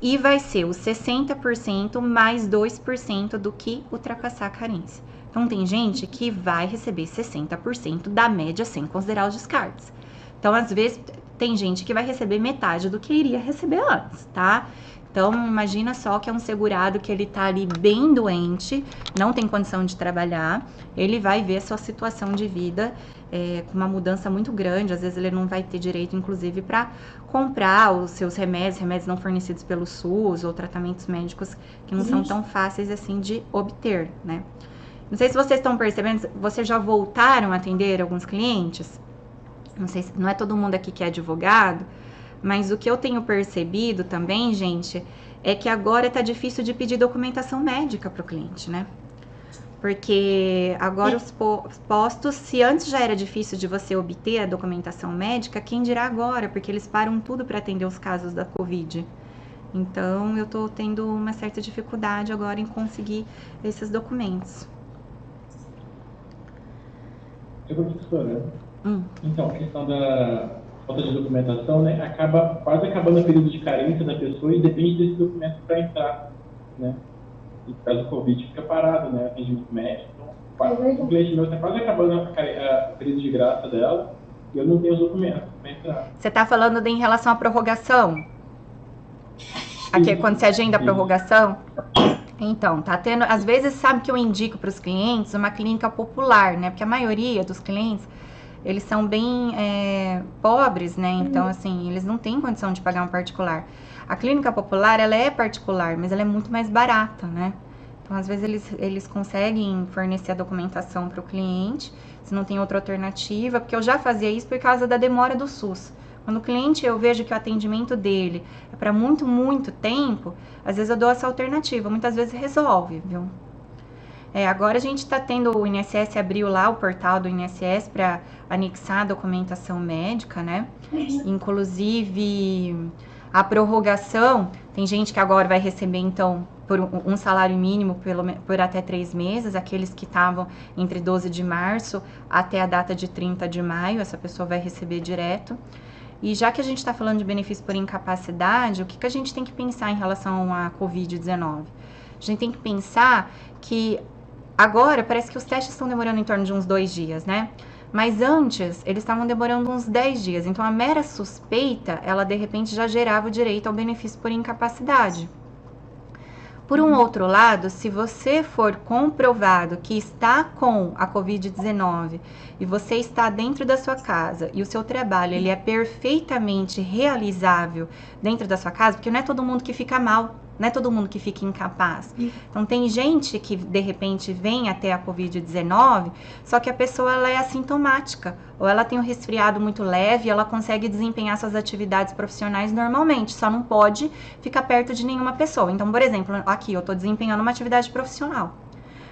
Speaker 1: e vai ser os 60% mais 2% do que ultrapassar a carência. Então, tem gente que vai receber 60% da média sem considerar os descartes. Então, às vezes, tem gente que vai receber metade do que iria receber antes, tá? Então, imagina só que é um segurado que ele tá ali bem doente, não tem condição de trabalhar, ele vai ver a sua situação de vida com uma mudança muito grande, às vezes ele não vai ter direito, inclusive, para comprar os seus remédios não fornecidos pelo SUS, ou tratamentos médicos que não são tão fáceis assim de obter, né? Não sei se vocês estão percebendo, vocês já voltaram a atender alguns clientes? Não sei, não é todo mundo aqui que é advogado, mas o que eu tenho percebido também, gente, é que agora tá difícil de pedir documentação médica para o cliente, né? Porque agora os postos, se antes já era difícil de você obter a documentação médica, quem dirá agora? Porque eles param tudo para atender os casos da Covid. Então, eu tô tendo uma certa dificuldade agora em conseguir esses documentos.
Speaker 3: Eu vou professora. Então, a questão da falta de documentação, né, acaba quase acabando o período de carência da pessoa e depende desse documento para entrar, né? E por causa do Covid fica parado, né, atendimento médico. Então, o cliente meu está quase acabando o período de graça dela e eu não tenho os documentos para entrar.
Speaker 1: Você tá falando em relação à prorrogação? Aqui, quando você agenda a prorrogação? Então, tá tendo, às vezes, sabe que eu indico para os clientes uma clínica popular, né? Porque a maioria dos clientes, eles são bem pobres, né? Então, assim, eles não têm condição de pagar um particular. A clínica popular, ela é particular, mas ela é muito mais barata, né? Então, às vezes, eles conseguem fornecer a documentação para o cliente, se não tem outra alternativa, porque eu já fazia isso por causa da demora do SUS. Quando o cliente, eu vejo que o atendimento dele é para muito, muito tempo, às vezes eu dou essa alternativa, muitas vezes resolve, viu? Agora a gente está tendo, o INSS abriu lá o portal do INSS para anexar a documentação médica, né? Inclusive, a prorrogação, tem gente que agora vai receber, então, por um salário mínimo por até 3 meses, aqueles que estavam entre 12 de março até a data de 30 de maio, essa pessoa vai receber direto. E já que a gente está falando de benefício por incapacidade, o que a gente tem que pensar em relação à Covid-19? A gente tem que pensar que agora parece que os testes estão demorando em torno de uns 2 dias, né? Mas antes, eles estavam demorando uns 10 dias. Então, a mera suspeita, ela de repente já gerava o direito ao benefício por incapacidade. Por um outro lado, se você for comprovado que está com a Covid-19 e você está dentro da sua casa e o seu trabalho ele é perfeitamente realizável dentro da sua casa, porque não é todo mundo que fica mal, não é todo mundo que fica incapaz. Então, tem gente que, de repente, vem até a Covid-19, só que a pessoa ela é assintomática, ou ela tem um resfriado muito leve e ela consegue desempenhar suas atividades profissionais normalmente, só não pode ficar perto de nenhuma pessoa. Então, por exemplo, aqui eu estou desempenhando uma atividade profissional.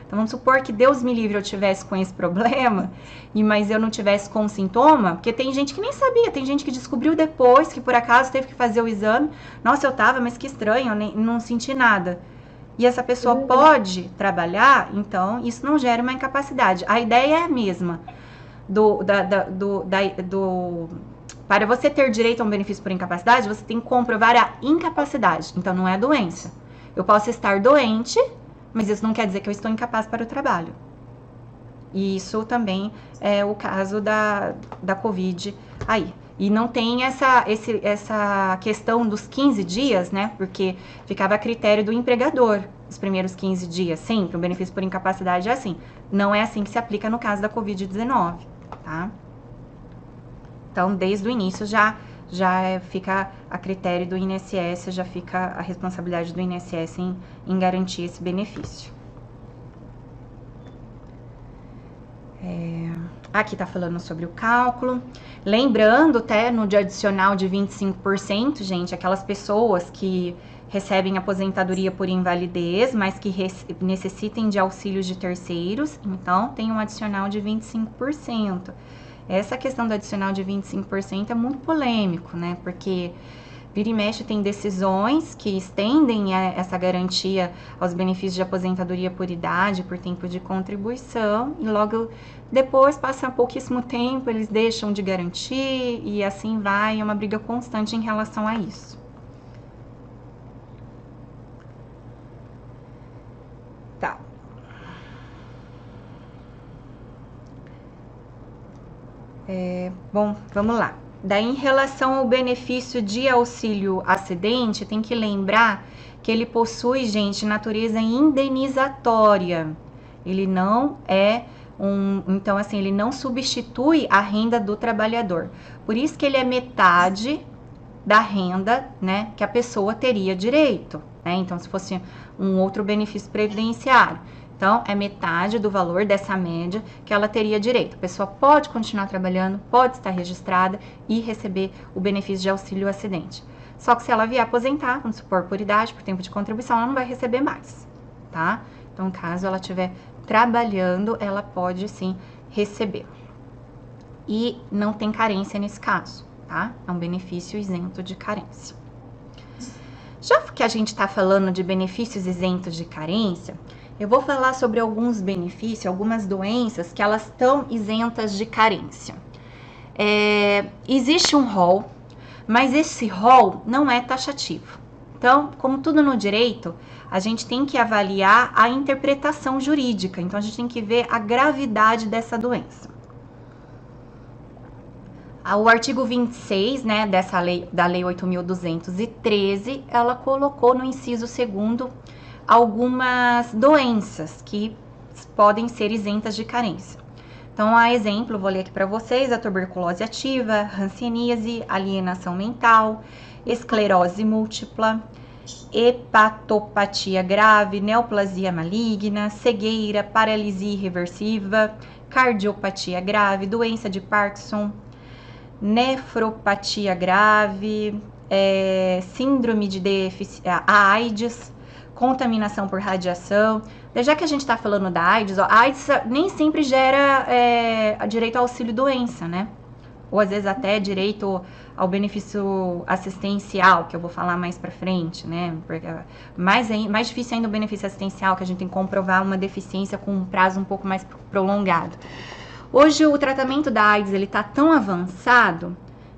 Speaker 1: Então, vamos supor que Deus me livre eu tivesse com esse problema, mas eu não tivesse com sintoma, porque tem gente que nem sabia, tem gente que descobriu depois, que por acaso teve que fazer o exame. Nossa, eu tava, mas que estranho, eu não senti nada. E essa pessoa pode trabalhar, então isso não gera uma incapacidade. A ideia é a mesma. Para você ter direito a um benefício por incapacidade, você tem que comprovar a incapacidade. Então, não é a doença. Eu posso estar doente, mas isso não quer dizer que eu estou incapaz para o trabalho. E isso também é o caso da Covid aí. E não tem essa questão dos 15 dias, né? Porque ficava a critério do empregador os primeiros 15 dias. Sempre, o benefício por incapacidade é assim. Não é assim que se aplica no caso da Covid-19, tá? Então, desde o início já fica a critério do INSS, já fica a responsabilidade do INSS em garantir esse benefício. Aqui tá falando sobre o cálculo. Lembrando, até no de adicional de 25%, gente, aquelas pessoas que recebem aposentadoria por invalidez, mas que necessitem de auxílios de terceiros, então tem um adicional de 25%. Essa questão do adicional de 25% é muito polêmico, né? Porque vira e mexe tem decisões que estendem essa garantia aos benefícios de aposentadoria por idade, por tempo de contribuição, e logo depois, passa pouquíssimo tempo, eles deixam de garantir, e assim vai, é uma briga constante em relação a isso. Tá. Bom, vamos lá. daí em relação ao benefício de auxílio acidente, tem que lembrar que ele possui, gente, natureza indenizatória. Ele não é então assim, ele não substitui a renda do trabalhador. Por isso que ele é metade da renda, né, que a pessoa teria direito, né? Então, se fosse um outro benefício previdenciário, então é metade do valor dessa média que ela teria direito. A pessoa pode continuar trabalhando, pode estar registrada e receber o benefício de auxílio acidente. Só que se ela vier aposentar, vamos supor, por idade, por tempo de contribuição, ela não vai receber mais, tá? Então, caso ela estiver trabalhando, ela pode sim receber. E não tem carência nesse caso, tá? É um benefício isento de carência. Já que a gente está falando de benefícios isentos de carência, eu vou falar sobre alguns benefícios, algumas doenças que elas estão isentas de carência. Existe um rol, mas esse rol não é taxativo. Então, como tudo no direito, a gente tem que avaliar a interpretação jurídica. Então, a gente tem que ver a gravidade dessa doença. O artigo 26, né, dessa lei, da Lei 8.213, ela colocou no inciso 2º algumas doenças que podem ser isentas de carência. Então, a exemplo, vou ler aqui para vocês, a tuberculose ativa, hanseníase, alienação mental, esclerose múltipla, hepatopatia grave, neoplasia maligna, cegueira, paralisia irreversível, cardiopatia grave, doença de Parkinson, nefropatia grave, síndrome de deficiência, AIDS, contaminação por radiação. Já que a gente está falando da AIDS, a AIDS nem sempre gera direito ao auxílio-doença, né? Ou às vezes até direito ao benefício assistencial, que eu vou falar mais pra frente, né? Porque mais difícil ainda o benefício assistencial, que a gente tem que comprovar uma deficiência com um prazo um pouco mais prolongado. Hoje o tratamento da AIDS ele tá tão avançado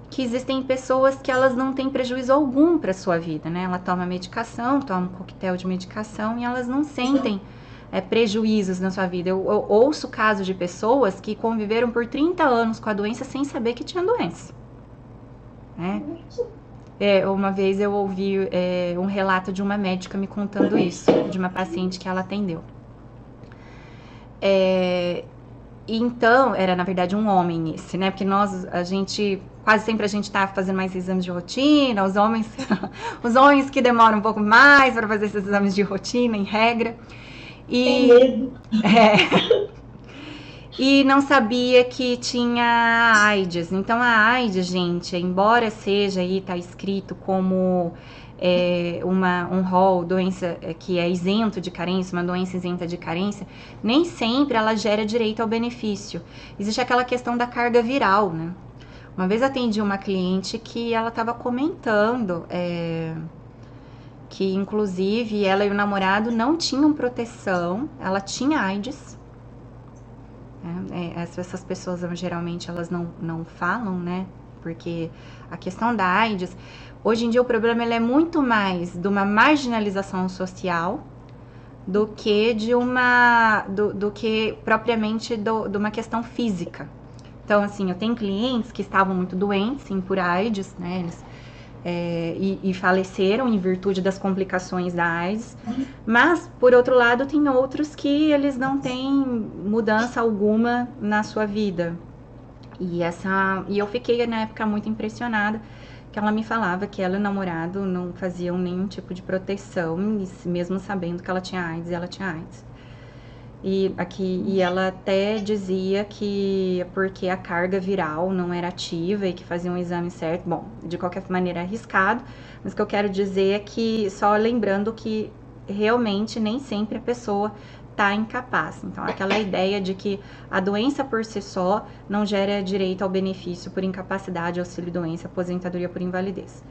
Speaker 1: que existem pessoas que elas não têm prejuízo algum para sua vida, né? Ela toma medicação, toma um coquetel de medicação e elas não sentem prejuízos na sua vida. Eu ouço casos de pessoas que conviveram por 30 anos com a doença sem saber que tinha doença, né? Uma vez eu ouvi um relato de uma médica me contando isso, de uma paciente que ela atendeu. Então, era na verdade um homem esse, né? Porque quase sempre a gente tá fazendo mais exames de rotina, os homens que demoram um pouco mais para fazer esses exames de rotina, em regra. E não sabia que tinha AIDS. Então, a AIDS, gente, embora seja aí, tá escrito como um rol, doença que é isento de carência, uma doença isenta de carência, nem sempre ela gera direito ao benefício. Existe aquela questão da carga viral, né? Uma vez atendi uma cliente que ela estava comentando que, inclusive, ela e o namorado não tinham proteção, ela tinha AIDS. Essas pessoas, geralmente, elas não falam, né? Porque a questão da AIDS, hoje em dia o problema ele é muito mais de uma marginalização social do que do que propriamente de uma questão física. Então, assim, eu tenho clientes que estavam muito doentes, sim, por AIDS, né? Eles e faleceram em virtude das complicações da AIDS, mas, por outro lado, tem outros que eles não têm mudança alguma na sua vida. E eu fiquei, na época, muito impressionada, que ela me falava que ela e o namorado não faziam nenhum tipo de proteção, mesmo sabendo que ela tinha AIDS, e ela tinha AIDS. E ela até dizia que porque a carga viral não era ativa e que fazia um exame certo. Bom, de qualquer maneira é arriscado, mas o que eu quero dizer é que, só lembrando que realmente nem sempre a pessoa está incapaz. Então, aquela ideia de que a doença por si só não gera direito ao benefício por incapacidade, auxílio-doença, aposentadoria por invalidez.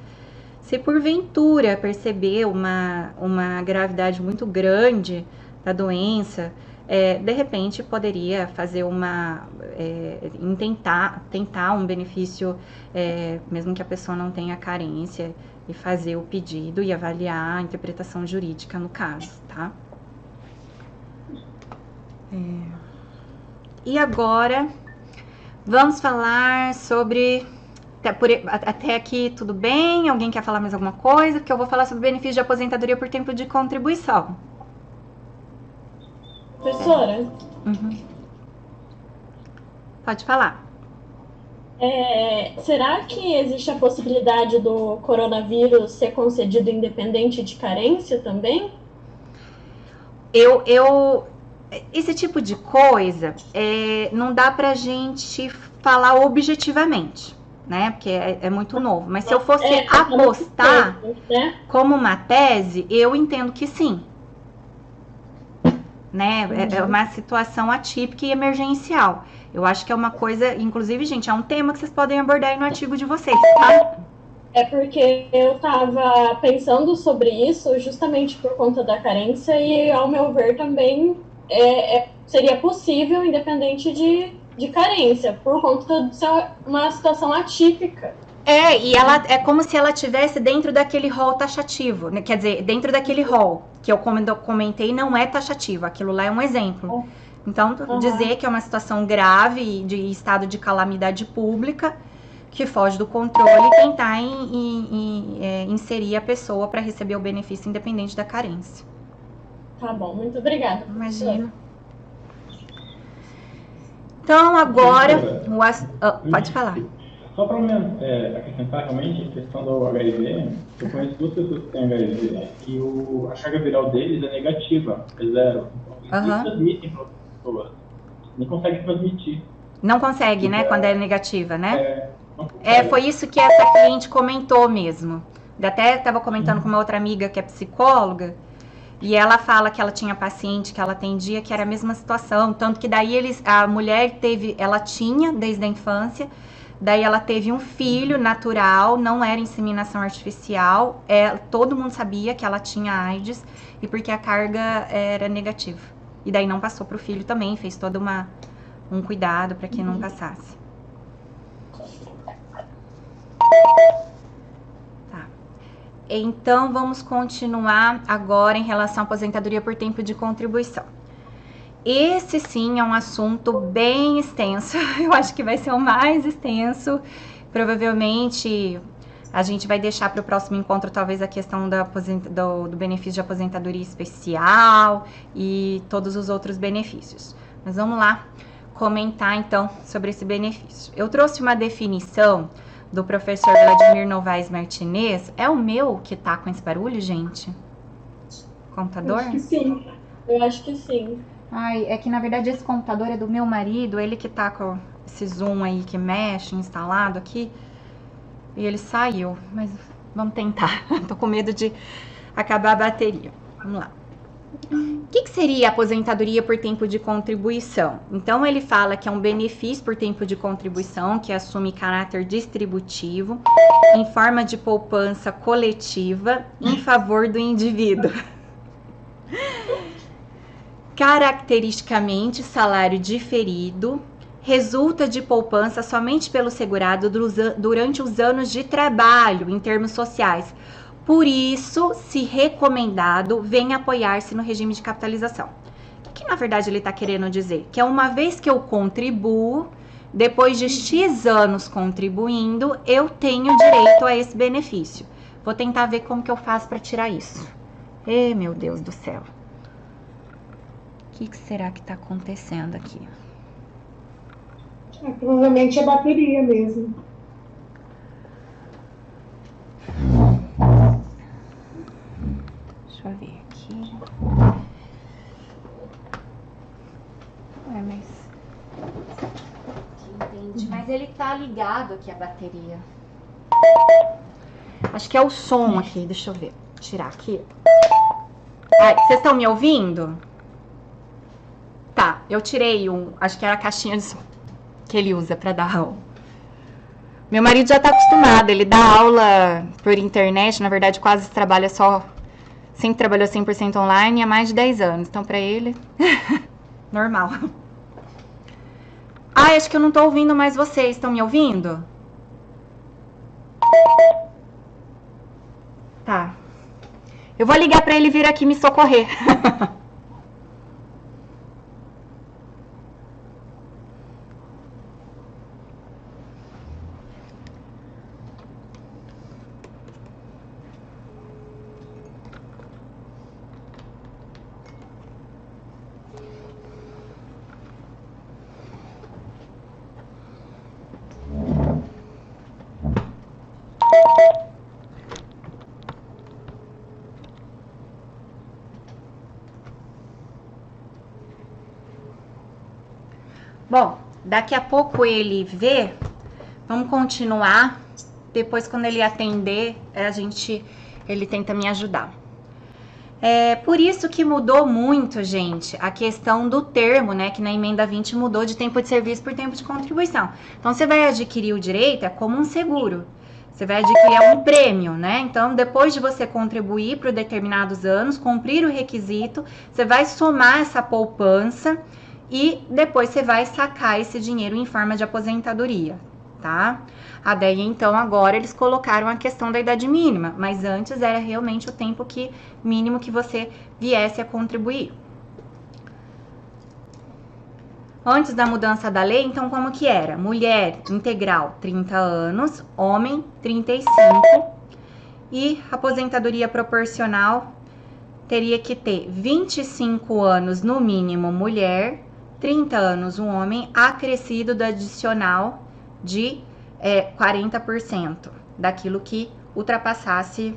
Speaker 1: Se porventura perceber uma gravidade muito grande da doença, de repente poderia fazer tentar um benefício, mesmo que a pessoa não tenha carência, e fazer o pedido e avaliar a interpretação jurídica no caso, tá? E agora vamos falar sobre Até aqui tudo bem? Alguém quer falar mais alguma coisa? Porque eu vou falar sobre benefício de aposentadoria por tempo de contribuição.
Speaker 4: Professora?
Speaker 1: Pode falar.
Speaker 4: Será que existe a possibilidade do coronavírus ser concedido independente de carência também?
Speaker 1: Esse tipo de coisa não dá pra gente falar objetivamente, né? Porque é muito novo. Mas se eu fosse apostar
Speaker 4: né?
Speaker 1: como uma tese, eu entendo que sim. Né? É uma situação atípica e emergencial. Eu acho que é uma coisa, inclusive, gente, é um tema que vocês podem abordar aí no artigo de vocês, tá?
Speaker 4: É porque eu estava pensando sobre isso justamente por conta da carência e, ao meu ver, também seria possível, independente de carência, por conta de ser uma situação atípica.
Speaker 1: E ela é como se ela estivesse dentro daquele rol taxativo, né? Quer dizer, dentro daquele rol que eu comentei não é taxativo, aquilo lá é um exemplo. Então, dizer que é uma situação grave de estado de calamidade pública que foge do controle e tentar inserir a pessoa para receber o benefício independente da carência.
Speaker 4: Tá bom, muito obrigada.
Speaker 1: Imagina. Então, agora... pode falar.
Speaker 3: Só para acrescentar realmente a questão do HIV, eu conheço 2 pessoas que têm HIV e a carga viral deles é negativa, é 0. Então, eles transmitem para outras pessoas. Nem conseguem transmitir.
Speaker 1: Não consegue, né? Quando é negativa, né? Foi isso que essa cliente comentou mesmo. Eu até estava comentando com uma outra amiga que é psicóloga, e ela fala que ela tinha paciente que ela atendia que era a mesma situação, tanto que daí a mulher ela tinha desde a infância, daí ela teve um filho natural, não era inseminação artificial, todo mundo sabia que ela tinha AIDS, e porque a carga era negativa. E daí não passou pro filho também, fez todo um cuidado para que não passasse. Tá. Então, vamos continuar agora em relação à aposentadoria por tempo de contribuição. Esse sim é um assunto bem extenso, eu acho que vai ser o mais extenso. Provavelmente a gente vai deixar para o próximo encontro talvez a questão do benefício de aposentadoria especial e todos os outros benefícios. Mas vamos lá comentar então sobre esse benefício. Eu trouxe uma definição do professor Vladimir Novaes Martinez. É o meu que tá com esse barulho, gente? Computador?
Speaker 4: Acho que sim. Eu acho que sim.
Speaker 1: Ai, é que na verdade esse computador é do meu marido, ele que tá com esse zoom aí que mexe, instalado aqui. E ele saiu, mas vamos tentar. Tô com medo de acabar a bateria. Vamos lá. O que seria a aposentadoria por tempo de contribuição? Então, ele fala que é um benefício por tempo de contribuição que assume caráter distributivo em forma de poupança coletiva em favor do indivíduo. Caracteristicamente, salário diferido resulta de poupança somente pelo segurado durante os anos de trabalho em termos sociais. Por isso, se recomendado, venha apoiar-se no regime de capitalização. O que na verdade ele está querendo dizer? Que é uma vez que eu contribuo, depois de X anos contribuindo, eu tenho direito a esse benefício. Vou tentar ver como que eu faço para tirar isso. Meu Deus do céu. O que será que está acontecendo aqui?
Speaker 2: Provavelmente é bateria mesmo.
Speaker 1: Deixa eu ver aqui. Mas... Entendi. Mas ele tá ligado aqui a bateria. Acho que é o som aqui. Deixa eu ver. Tirar aqui. Vocês estão me ouvindo? Tá, eu tirei acho que era a caixinha de som que ele usa pra dar aula. Meu marido já tá acostumado, ele dá aula por internet, na verdade quase trabalha sempre trabalhou 100% online há mais de 10 anos, então pra ele, normal. Acho que eu não tô ouvindo mais vocês, estão me ouvindo? Tá. Eu vou ligar pra ele vir aqui me socorrer. Bom, daqui a pouco ele vê, vamos continuar. Depois, quando ele atender, ele tenta me ajudar. Por isso que mudou muito, gente, a questão do termo, né? Que na emenda 20 mudou de tempo de serviço por tempo de contribuição. Então, você vai adquirir o direito, é como um seguro. Você vai adquirir um prêmio, né? Então, depois de você contribuir por determinados anos, cumprir o requisito, você vai somar essa poupança e depois você vai sacar esse dinheiro em forma de aposentadoria, tá? Daí, então, agora eles colocaram a questão da idade mínima, mas antes era realmente o tempo mínimo que você viesse a contribuir. Antes da mudança da lei, então, como que era? Mulher integral, 30 anos, homem, 35, e aposentadoria proporcional teria que ter 25 anos no mínimo mulher, 30 anos um homem, acrescido do adicional de 40% daquilo que ultrapassasse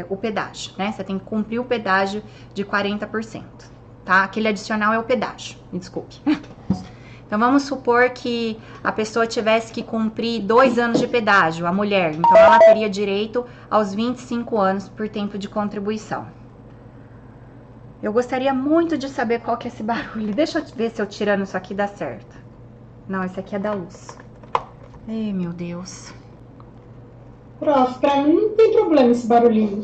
Speaker 1: o pedágio, né? Você tem que cumprir o pedágio de 40%, tá? Aquele adicional é o pedágio, me desculpe. Então, vamos supor que a pessoa tivesse que cumprir 2 anos de pedágio, a mulher. Então, ela teria direito aos 25 anos por tempo de contribuição. Eu gostaria muito de saber qual que é esse barulho. Deixa eu ver se eu tirando isso aqui dá certo. Não, esse aqui é da luz. Ai, meu Deus.
Speaker 2: Prof, pra mim não tem problema esse barulhinho.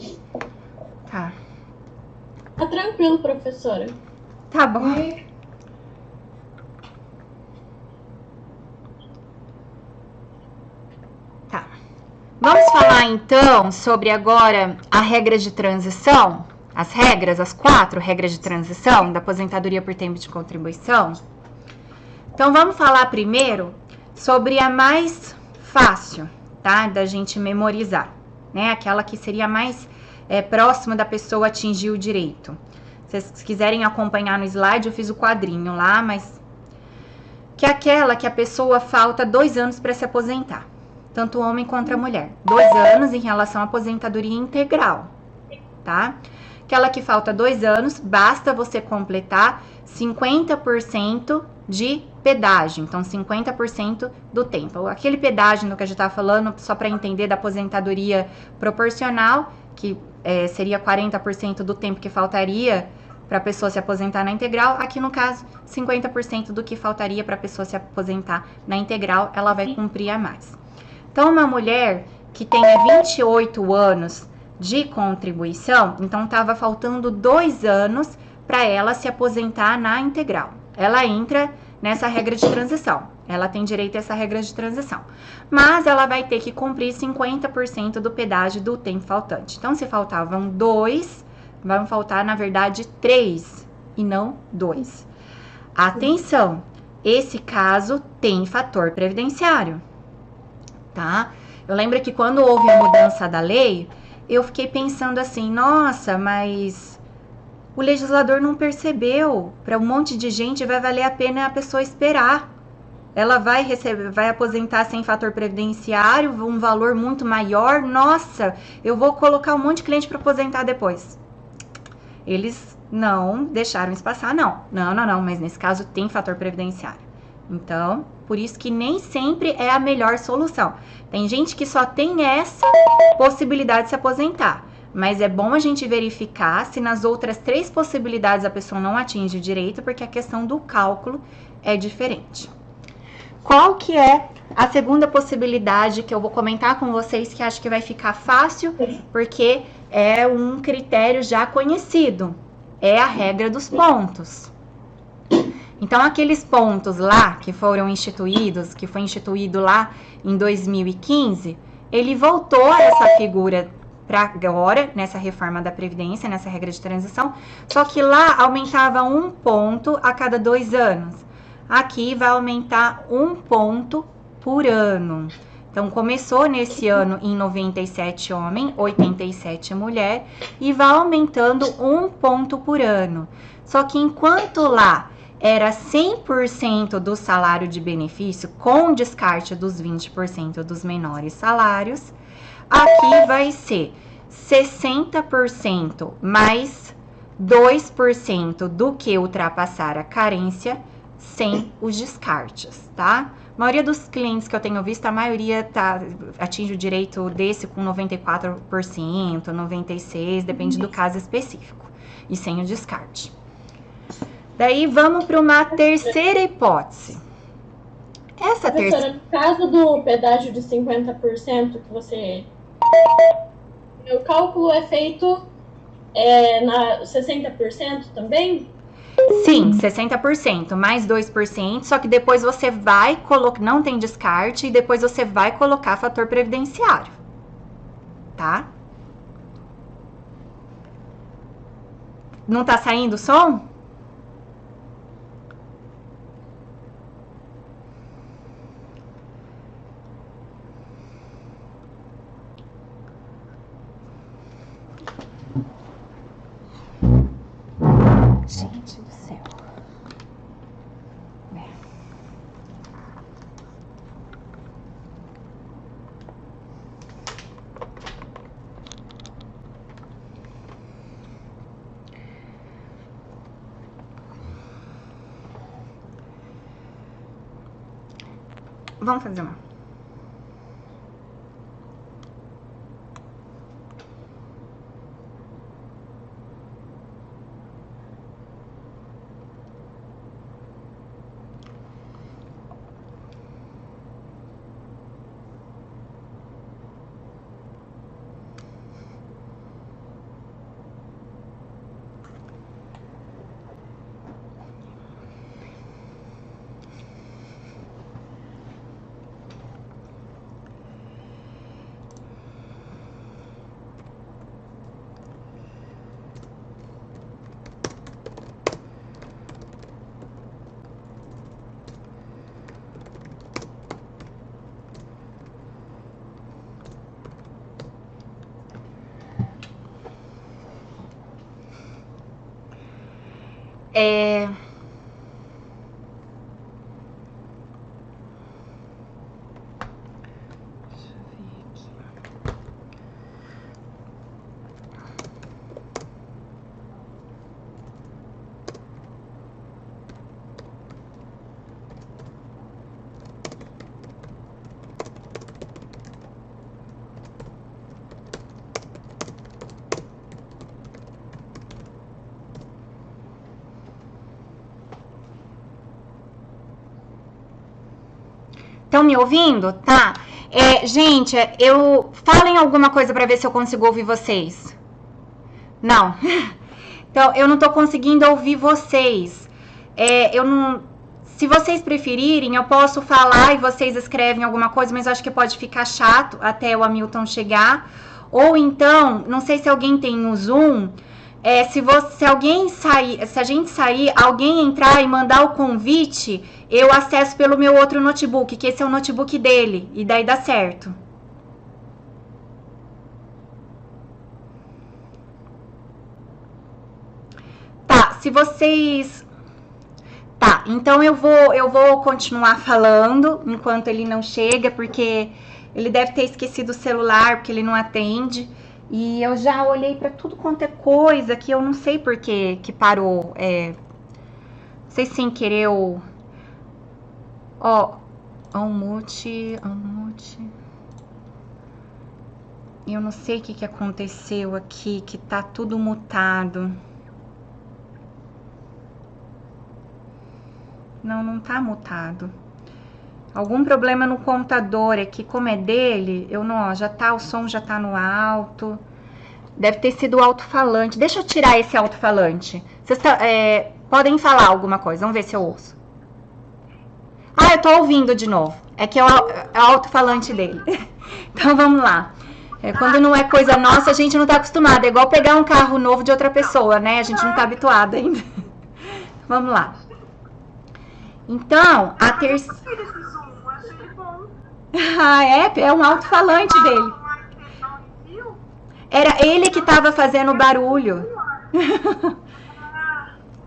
Speaker 1: Tá.
Speaker 4: Tá tranquilo, professora.
Speaker 1: Tá bom. Tá. Vamos falar então sobre agora a regra de transição. As 4 regras de transição da aposentadoria por tempo de contribuição. Então, vamos falar primeiro sobre a mais fácil, tá? Da gente memorizar, né? Aquela que seria mais próxima da pessoa atingir o direito. Se vocês quiserem acompanhar no slide, eu fiz o quadrinho lá, mas... Que é aquela que a pessoa falta 2 anos para se aposentar. Tanto o homem quanto a mulher. 2 anos em relação à aposentadoria integral, tá? Aquela que falta 2 anos, basta você completar 50% de pedágio. Então, 50% do tempo. Aquele pedágio no que a gente estava falando, só para entender, da aposentadoria proporcional, que seria 40% do tempo que faltaria para a pessoa se aposentar na integral. Aqui, no caso, 50% do que faltaria para a pessoa se aposentar na integral, ela vai cumprir a mais. Então, uma mulher que tenha 28 anos de contribuição, então estava faltando 2 anos para ela se aposentar na integral. Ela entra nessa regra de transição. Ela tem direito a essa regra de transição. Mas ela vai ter que cumprir 50% do pedágio do tempo faltante. Então, se faltavam 2, vão faltar, na verdade, 3 e não 2. Atenção, esse caso tem fator previdenciário, tá? Eu lembro que quando houve a mudança da lei, eu fiquei pensando assim, nossa, mas o legislador não percebeu. Para um monte de gente vai valer a pena a pessoa esperar. Ela vai aposentar sem fator previdenciário, um valor muito maior. Nossa, eu vou colocar um monte de cliente para aposentar depois. Eles não deixaram isso passar, não. Não, mas nesse caso tem fator previdenciário. Então, por isso que nem sempre é a melhor solução. Tem gente que só tem essa possibilidade de se aposentar. Mas é bom a gente verificar se nas outras 3 possibilidades a pessoa não atinge o direito, porque a questão do cálculo é diferente. Qual que é a segunda possibilidade que eu vou comentar com vocês, que acho que vai ficar fácil, porque é um critério já conhecido. É a regra dos pontos. Então, aqueles pontos lá que foram instituídos, que foi instituído lá em 2015, ele voltou a essa figura para agora, nessa reforma da Previdência, nessa regra de transição, só que lá aumentava 1 ponto a cada 2 anos. Aqui vai aumentar 1 ponto por ano. Então, começou nesse ano em 97 homem, 87 mulher, e vai aumentando 1 ponto por ano. Só que enquanto lá era 100% do salário de benefício, com descarte dos 20% dos menores salários, aqui vai ser 60% mais 2% do que ultrapassar a carência, sem os descartes, tá? A maioria dos clientes que eu tenho visto, a maioria atinge o direito desse com 94%, 96%, depende do caso específico, e sem o descarte. Daí vamos para uma terceira hipótese. Essa terceira...
Speaker 4: No caso do pedágio de 50% que você... O cálculo é feito na 60% também?
Speaker 1: Sim, 60%, mais 2%, só que depois você vai colocar, não tem descarte, e depois você vai colocar fator previdenciário, tá? Não tá saindo o som? Gente do céu. Vamos fazer uma. Estão me ouvindo? Tá. Gente, falem alguma coisa para ver se eu consigo ouvir vocês. Não. Então, eu não tô conseguindo ouvir vocês. Se vocês preferirem, eu posso falar e vocês escrevem alguma coisa, mas eu acho que pode ficar chato até o Hamilton chegar. Ou então, não sei se alguém tem o Zoom. Se a gente sair, alguém entrar e mandar o convite, eu acesso pelo meu outro notebook, que esse é o notebook dele, e daí dá certo. Tá, se vocês... Tá, então eu vou continuar falando enquanto ele não chega, porque ele deve ter esquecido o celular, porque ele não atende. E eu já olhei pra tudo quanto é coisa, que eu não sei por que parou. Não sei sem querer eu... Unmute. Eu não sei o que aconteceu aqui, que tá tudo mutado. Não tá mutado. Algum problema no computador aqui, como é dele, o som já tá no alto. Deve ter sido o alto-falante. Deixa eu tirar esse alto-falante. Vocês podem falar alguma coisa, vamos ver se eu ouço. Eu tô ouvindo de novo. É que é o alto-falante dele. Então vamos lá. Quando não é coisa nossa, a gente não tá acostumado. É igual pegar um carro novo de outra pessoa, né? A gente não tá habituado ainda. Vamos lá. Então, a terceira... é um alto-falante dele. Era ele que tava fazendo barulho.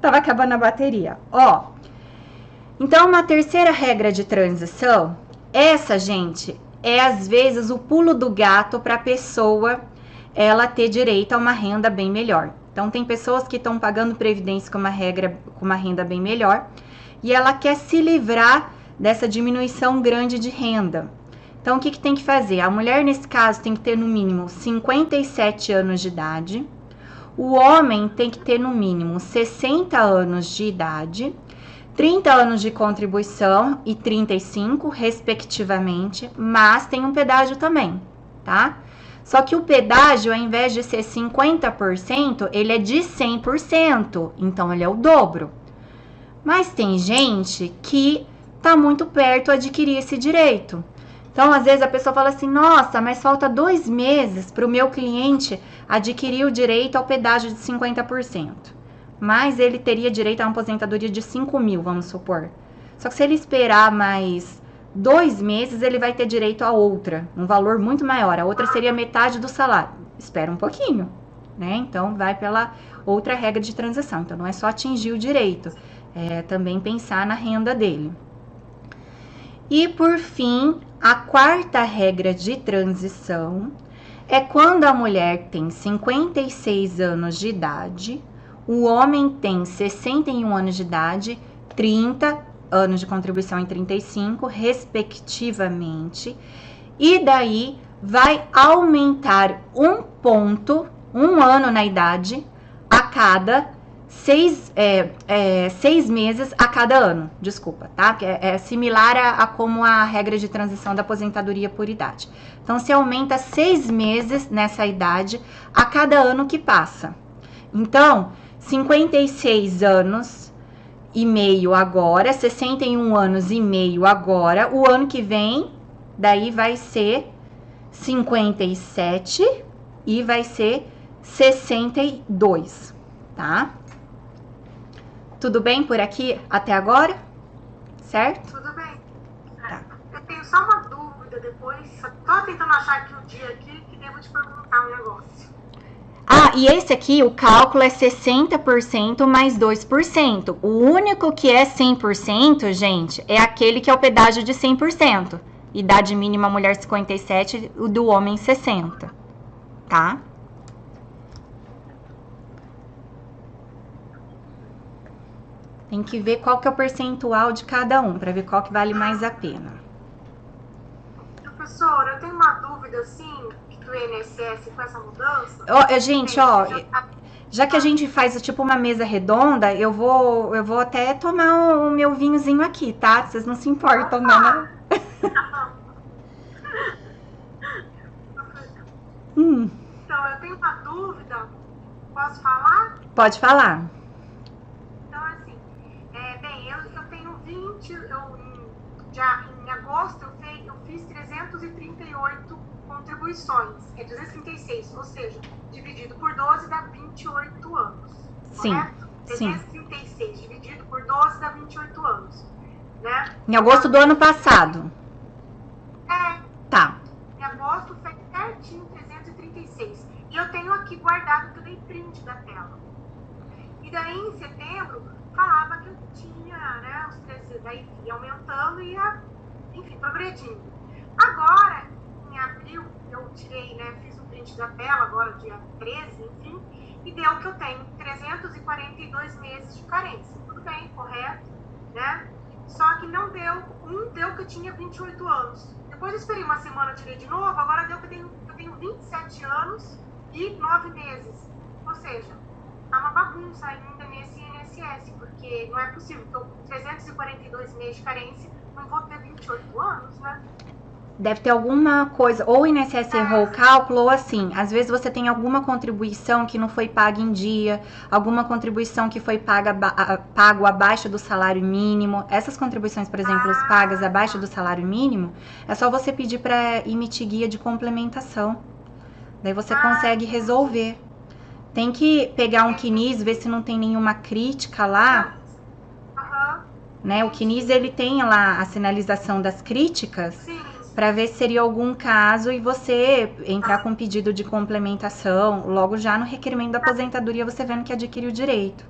Speaker 1: Tava acabando a bateria. Então, uma terceira regra de transição, essa, gente, é às vezes o pulo do gato para a pessoa ela ter direito a uma renda bem melhor. Então, tem pessoas que estão pagando previdência com uma renda bem melhor e ela quer se livrar dessa diminuição grande de renda. Então, o que tem que fazer? A mulher, nesse caso, tem que ter no mínimo 57 anos de idade. O homem tem que ter no mínimo 60 anos de idade, 30 anos de contribuição e 35, respectivamente, mas tem um pedágio também, tá? Só que o pedágio, ao invés de ser 50%, ele é de 100%, então ele é o dobro. Mas tem gente que tá muito perto de adquirir esse direito. Então, às vezes a pessoa fala assim, nossa, mas falta 2 meses para o meu cliente adquirir o direito ao pedágio de 50%. Mas ele teria direito a uma aposentadoria de 5 mil, vamos supor. Só que se ele esperar mais 2 meses, ele vai ter direito a outra, um valor muito maior. A outra seria metade do salário. Espera um pouquinho, né? Então, vai pela outra regra de transição. Então, não é só atingir o direito, é também pensar na renda dele. E, por fim, a quarta regra de transição é quando a mulher tem 56 anos de idade, o homem tem 61 anos de idade, 30 anos de contribuição em 35, respectivamente, e daí vai aumentar um ponto, um ano na idade, a cada 6 meses a cada ano, desculpa, tá? É similar a como a regra de transição da aposentadoria por idade. Então, se aumenta 6 meses nessa idade a cada ano que passa. Então, 56 anos e meio agora, 61 anos e meio agora, o ano que vem, daí vai ser 57 e vai ser 62, tá? Tudo bem por aqui até agora? Certo?
Speaker 5: Tudo bem.
Speaker 1: Tá.
Speaker 5: Eu tenho só uma dúvida depois. Só tô tentando achar aqui o dia aqui que devo te perguntar um negócio.
Speaker 1: Ah, e esse aqui, o cálculo é 60% mais 2%. O único que é 100%, gente, é aquele que é o pedágio de 100%. Idade mínima mulher 57, o do homem 60. Tá? Tem que ver qual que é o percentual de cada um, para ver qual que vale mais a pena.
Speaker 5: Professora, eu tenho uma dúvida, assim, do INSS com essa mudança.
Speaker 1: Gente, ó, já que a gente faz tipo uma mesa redonda, eu vou até tomar o meu vinhozinho aqui, tá? Vocês não se importam, não, né?
Speaker 5: Então, eu tenho uma dúvida. Posso falar?
Speaker 1: Pode falar.
Speaker 5: Então, assim, eu tenho 20, em agosto eu fiz 338 contribuições, é 236, ou seja, dividido por 12 dá 28 anos,
Speaker 1: sim,
Speaker 5: correto? 336 dividido por 12 dá 28 anos, né?
Speaker 1: Em agosto do ano passado.
Speaker 5: Tá. Em agosto foi certinho 336. E eu tenho aqui guardado que eu dei print da tela. E daí em setembro falava que eu tinha, né, os 13, daí ia aumentando e ia, enfim, progredindo. Agora, em abril, eu tirei, né, fiz o print da tela, agora dia 13, enfim, e deu que eu tenho 342 meses de carência. Tudo bem, correto, né? Só que não deu, deu que eu tinha 28 anos. Depois eu esperei uma semana, eu tirei de novo, agora deu que eu tenho 27 anos e 9 meses. Ou seja, tá uma bagunça ainda nesse INSS, porque não é possível que eu com 342 meses de carência não vou ter 28 anos, né?
Speaker 1: Deve ter alguma coisa, ou o INSS errou o cálculo, ou assim, às vezes você tem alguma contribuição que não foi paga em dia, alguma contribuição que foi pago abaixo do salário mínimo. Essas contribuições, por exemplo, pagas abaixo do salário mínimo, é só você pedir para emitir guia de complementação. Daí você consegue resolver. Tem que pegar um CNIS, ver se não tem nenhuma crítica lá. Né? O CNIS, ele tem lá a sinalização das críticas.
Speaker 5: Sim.
Speaker 1: Para ver se seria algum caso e você entrar com pedido de complementação, logo já no requerimento da aposentadoria você vendo que adquiriu o direito.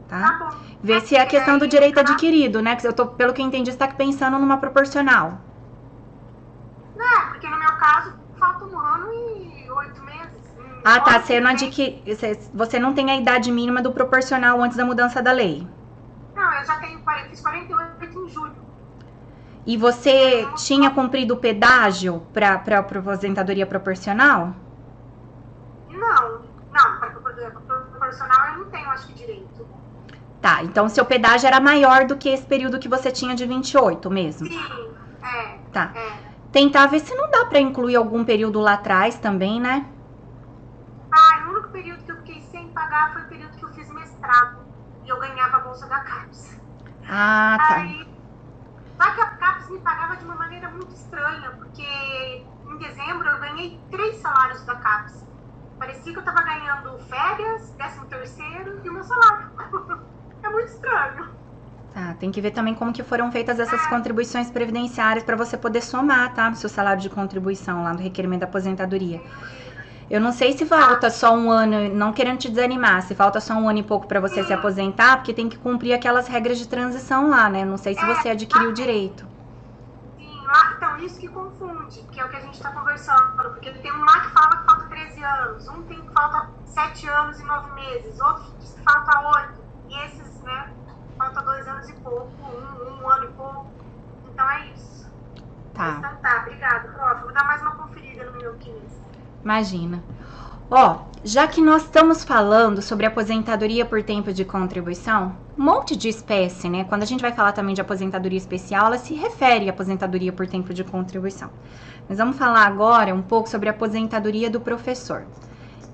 Speaker 1: Tá? Ver se é a questão do direito adquirido, né? Que pelo que eu entendi, você está pensando numa proporcional.
Speaker 5: Não, porque no meu caso falta 1 ano e 8 meses.
Speaker 1: Ah, tá. Você não tem a idade mínima do proporcional antes da mudança da lei.
Speaker 5: Não, eu já tenho fiz 48 em julho.
Speaker 1: E você tinha cumprido o pedágio para aposentadoria proporcional?
Speaker 5: Não, para proporcional eu não tenho, acho que, direito.
Speaker 1: Tá, então seu pedágio era maior do que esse período que você tinha de 28 mesmo?
Speaker 5: Sim, é.
Speaker 1: Tá. Tentar ver se não dá para incluir algum período lá atrás também, né?
Speaker 5: O único período que eu fiquei sem pagar foi o período que eu fiz mestrado. E eu ganhava a bolsa da CAPES.
Speaker 1: Ah, tá.
Speaker 5: Aí, só que a CAPES me pagava de uma maneira muito estranha, porque em dezembro eu ganhei 3 salários da CAPES. Parecia que eu tava ganhando férias, 13º e o meu salário. É muito estranho.
Speaker 1: Tá, tem que ver também como que foram feitas essas contribuições previdenciárias para você poder somar, tá? No seu salário de contribuição lá no requerimento da aposentadoria. Eu não sei se falta só um ano, não querendo te desanimar, se falta só um ano e pouco para você se aposentar, porque tem que cumprir aquelas regras de transição lá, né? Eu não sei se você adquiriu o direito.
Speaker 5: Sim, lá, então, isso que confunde, que é o que a gente tá conversando, porque tem um lá que fala que falta 13 anos, um tem que falta 7 anos e 9 meses, outro diz que falta 8, e esses, né, falta 2 anos e pouco, um ano e pouco, então é isso.
Speaker 1: Tá.
Speaker 5: Então tá, obrigada, prof. Vou dar mais uma conferida no meu 15.
Speaker 1: Imagina. Ó, já que nós estamos falando sobre aposentadoria por tempo de contribuição, um monte de espécie, né? Quando a gente vai falar também de aposentadoria especial, ela se refere à aposentadoria por tempo de contribuição. Mas vamos falar agora um pouco sobre a aposentadoria do professor.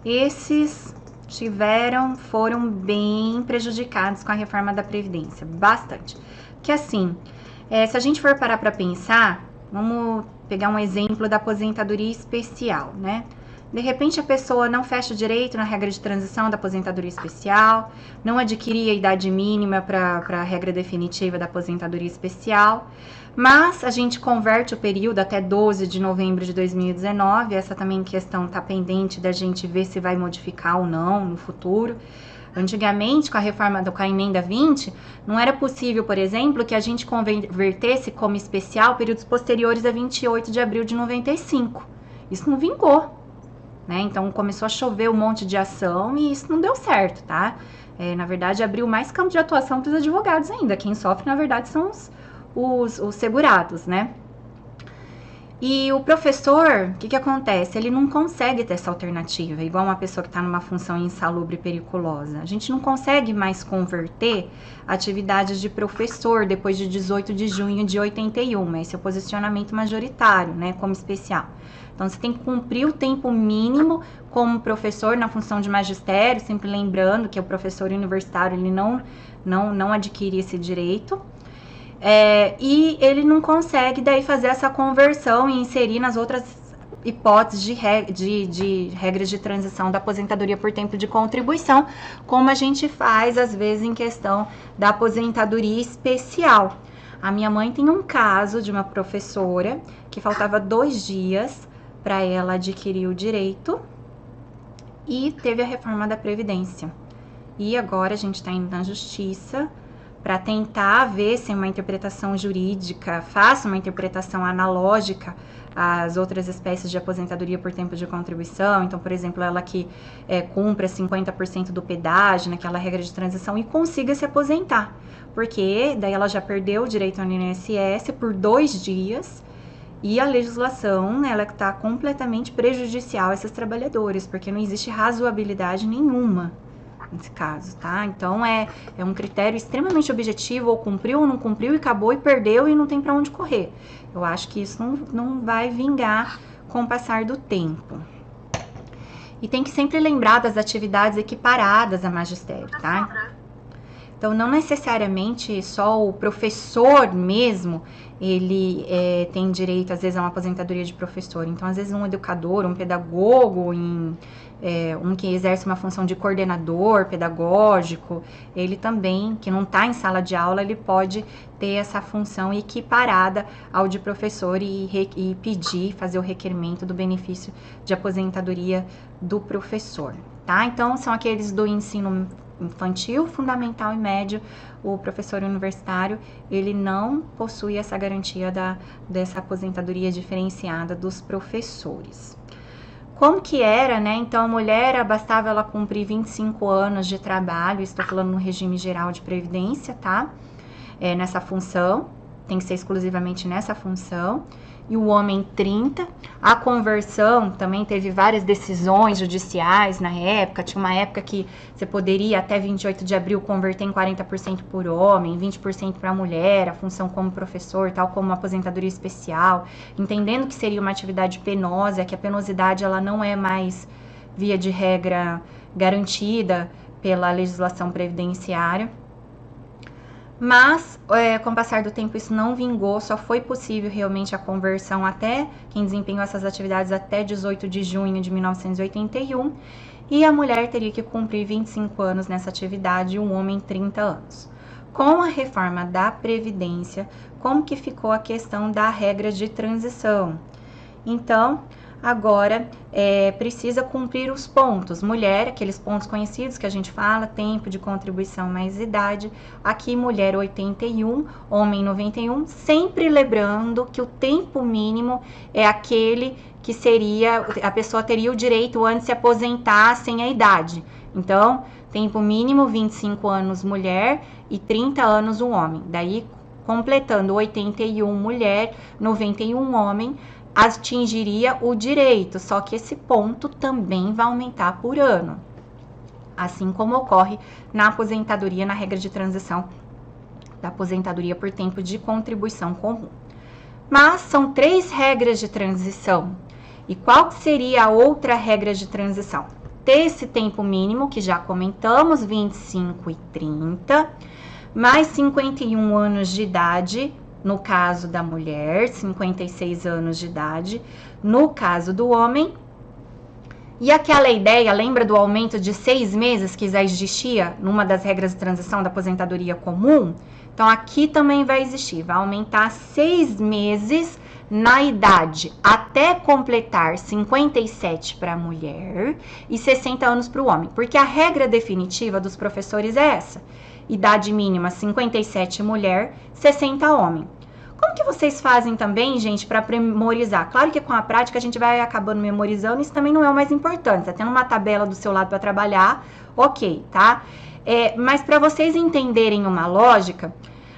Speaker 1: Esses foram bem prejudicados com a reforma da Previdência, bastante. Que assim, se a gente for parar para pensar, vamos pegar um exemplo da aposentadoria especial, né? De repente a pessoa não fecha o direito na regra de transição da aposentadoria especial, não adquiria a idade mínima para a regra definitiva da aposentadoria especial, mas a gente converte o período até 12 de novembro de 2019, essa também questão está pendente da gente ver se vai modificar ou não no futuro. Antigamente, com a reforma com a emenda 20, não era possível, por exemplo, que a gente convertesse como especial períodos posteriores a 28 de abril de 95. Isso não vingou, né? Então, começou a chover um monte de ação e isso não deu certo, tá? Na verdade, abriu mais campo de atuação para os advogados ainda. Quem sofre, na verdade, são os segurados, né? E o professor, o que acontece? Ele não consegue ter essa alternativa, igual uma pessoa que está numa função insalubre e periculosa. A gente não consegue mais converter atividades de professor depois de 18 de junho de 81. Esse é o posicionamento majoritário, né, como especial. Então, você tem que cumprir o tempo mínimo como professor na função de magistério, sempre lembrando que o professor universitário ele não adquire esse direito. E ele não consegue daí fazer essa conversão e inserir nas outras hipóteses de regras de transição da aposentadoria por tempo de contribuição, como a gente faz às vezes em questão da aposentadoria especial. A minha mãe tem um caso de uma professora que faltava 2 dias para ela adquirir o direito e teve a reforma da Previdência. E agora a gente está indo na justiça para tentar ver se uma interpretação jurídica faça uma interpretação analógica às outras espécies de aposentadoria por tempo de contribuição. Então, por exemplo, ela que cumpra 50% do pedágio naquela regra de transição e consiga se aposentar, porque daí ela já perdeu o direito ao INSS por 2 dias e a legislação ela está completamente prejudicial a esses trabalhadores, porque não existe razoabilidade nenhuma nesse caso, tá? Então, é um critério extremamente objetivo, ou cumpriu ou não cumpriu, e acabou e perdeu e não tem para onde correr. Eu acho que isso não vai vingar com o passar do tempo. E tem que sempre lembrar das atividades equiparadas a magistério, tá? Então, não necessariamente só o professor mesmo, ele tem direito, às vezes, a uma aposentadoria de professor. Então, às vezes, um educador, um pedagogo, um que exerce uma função de coordenador pedagógico, ele também, que não está em sala de aula, ele pode ter essa função equiparada ao de professor e pedir, fazer o requerimento do benefício de aposentadoria do professor, tá? Então, são aqueles do ensino infantil, fundamental e médio. O professor universitário, ele não possui essa garantia dessa aposentadoria diferenciada dos professores. Como que era, né? Então, a mulher, bastava ela cumprir 25 anos de trabalho, estou falando no regime geral de previdência, tá? nessa função, tem que ser exclusivamente nessa função. E o homem 30%. A conversão também teve várias decisões judiciais na época. Tinha uma época que você poderia, até 28 de abril, converter em 40% por homem, 20% para mulher, a função como professor, tal como uma aposentadoria especial, entendendo que seria uma atividade penosa, que a penosidade ela não é mais, via de regra, garantida pela legislação previdenciária. Mas, com o passar do tempo, isso não vingou, só foi possível realmente a conversão até quem desempenhou essas atividades até 18 de junho de 1981, e a mulher teria que cumprir 25 anos nessa atividade e o homem 30 anos. Com a reforma da Previdência, como que ficou a questão da regra de transição? Então, agora precisa cumprir os pontos. Mulher, aqueles pontos conhecidos que a gente fala, tempo de contribuição mais idade. Aqui, mulher 81, homem 91, sempre lembrando que o tempo mínimo é aquele que seria, a pessoa teria o direito antes de se aposentar sem a idade. Então, tempo mínimo 25 anos mulher e 30 anos o homem. Daí, completando 81 mulher, 91 homem, atingiria o direito, só que esse ponto também vai aumentar por ano, assim como ocorre na aposentadoria, na regra de transição da aposentadoria por tempo de contribuição comum. Mas são 3 regras de transição. E qual seria a outra regra de transição? Ter esse tempo mínimo, que já comentamos, 25 e 30, mais 51 anos de idade, no caso da mulher, 56 anos de idade, no caso do homem. E aquela ideia, lembra do aumento de 6 meses que já existia numa das regras de transição da aposentadoria comum? Então, aqui também vai existir, vai aumentar 6 meses na idade até completar 57 para a mulher e 60 anos para o homem, porque a regra definitiva dos professores é essa: idade mínima 57 mulher, 60 homem. Como que vocês fazem também, gente, para memorizar? Claro que com a prática a gente vai acabando memorizando, isso também não é o mais importante. Tá tendo uma tabela do seu lado para trabalhar, ok, tá? Mas para vocês entenderem uma lógica,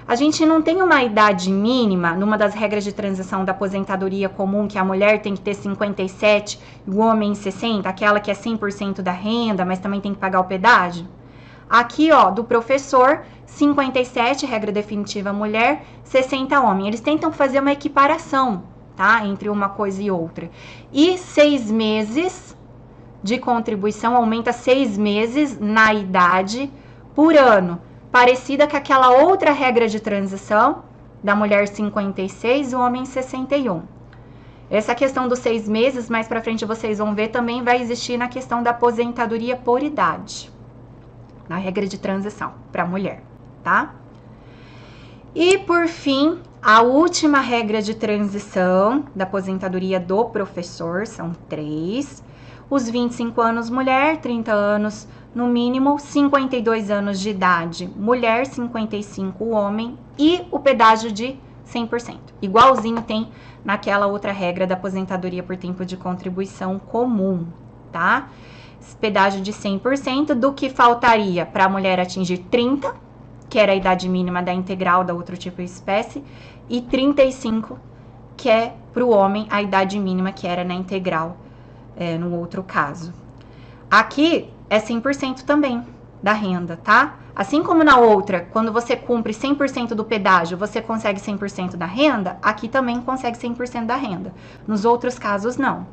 Speaker 1: a gente não tem uma idade mínima numa das regras de transição da aposentadoria comum, que a mulher tem que ter 57 e o homem 60, aquela que é 100% da renda, mas também tem que pagar o pedágio? Aqui, ó, do professor, 57, regra definitiva mulher, 60 homem. Eles tentam fazer uma equiparação, tá? Entre uma coisa e outra. E 6 meses de contribuição, aumenta 6 meses na idade por ano. Parecida com aquela outra regra de transição, da mulher 56 e o homem 61. Essa questão dos 6 meses, mais pra frente vocês vão ver, também vai existir na questão da aposentadoria por idade, na regra de transição para mulher, tá? E por fim, a última regra de transição da aposentadoria do professor, são 3, os 25 anos mulher, 30 anos no mínimo, 52 anos de idade mulher, 55 homem e o pedágio de 100%, igualzinho tem naquela outra regra da aposentadoria por tempo de contribuição comum, tá? Pedágio de 100%, do que faltaria para a mulher atingir 30, que era a idade mínima da integral da outro tipo de espécie, e 35, que é para o homem a idade mínima que era na integral, no outro caso. Aqui é 100% também da renda, tá? Assim como na outra, quando você cumpre 100% do pedágio, você consegue 100% da renda, aqui também consegue 100% da renda. Nos outros casos, não.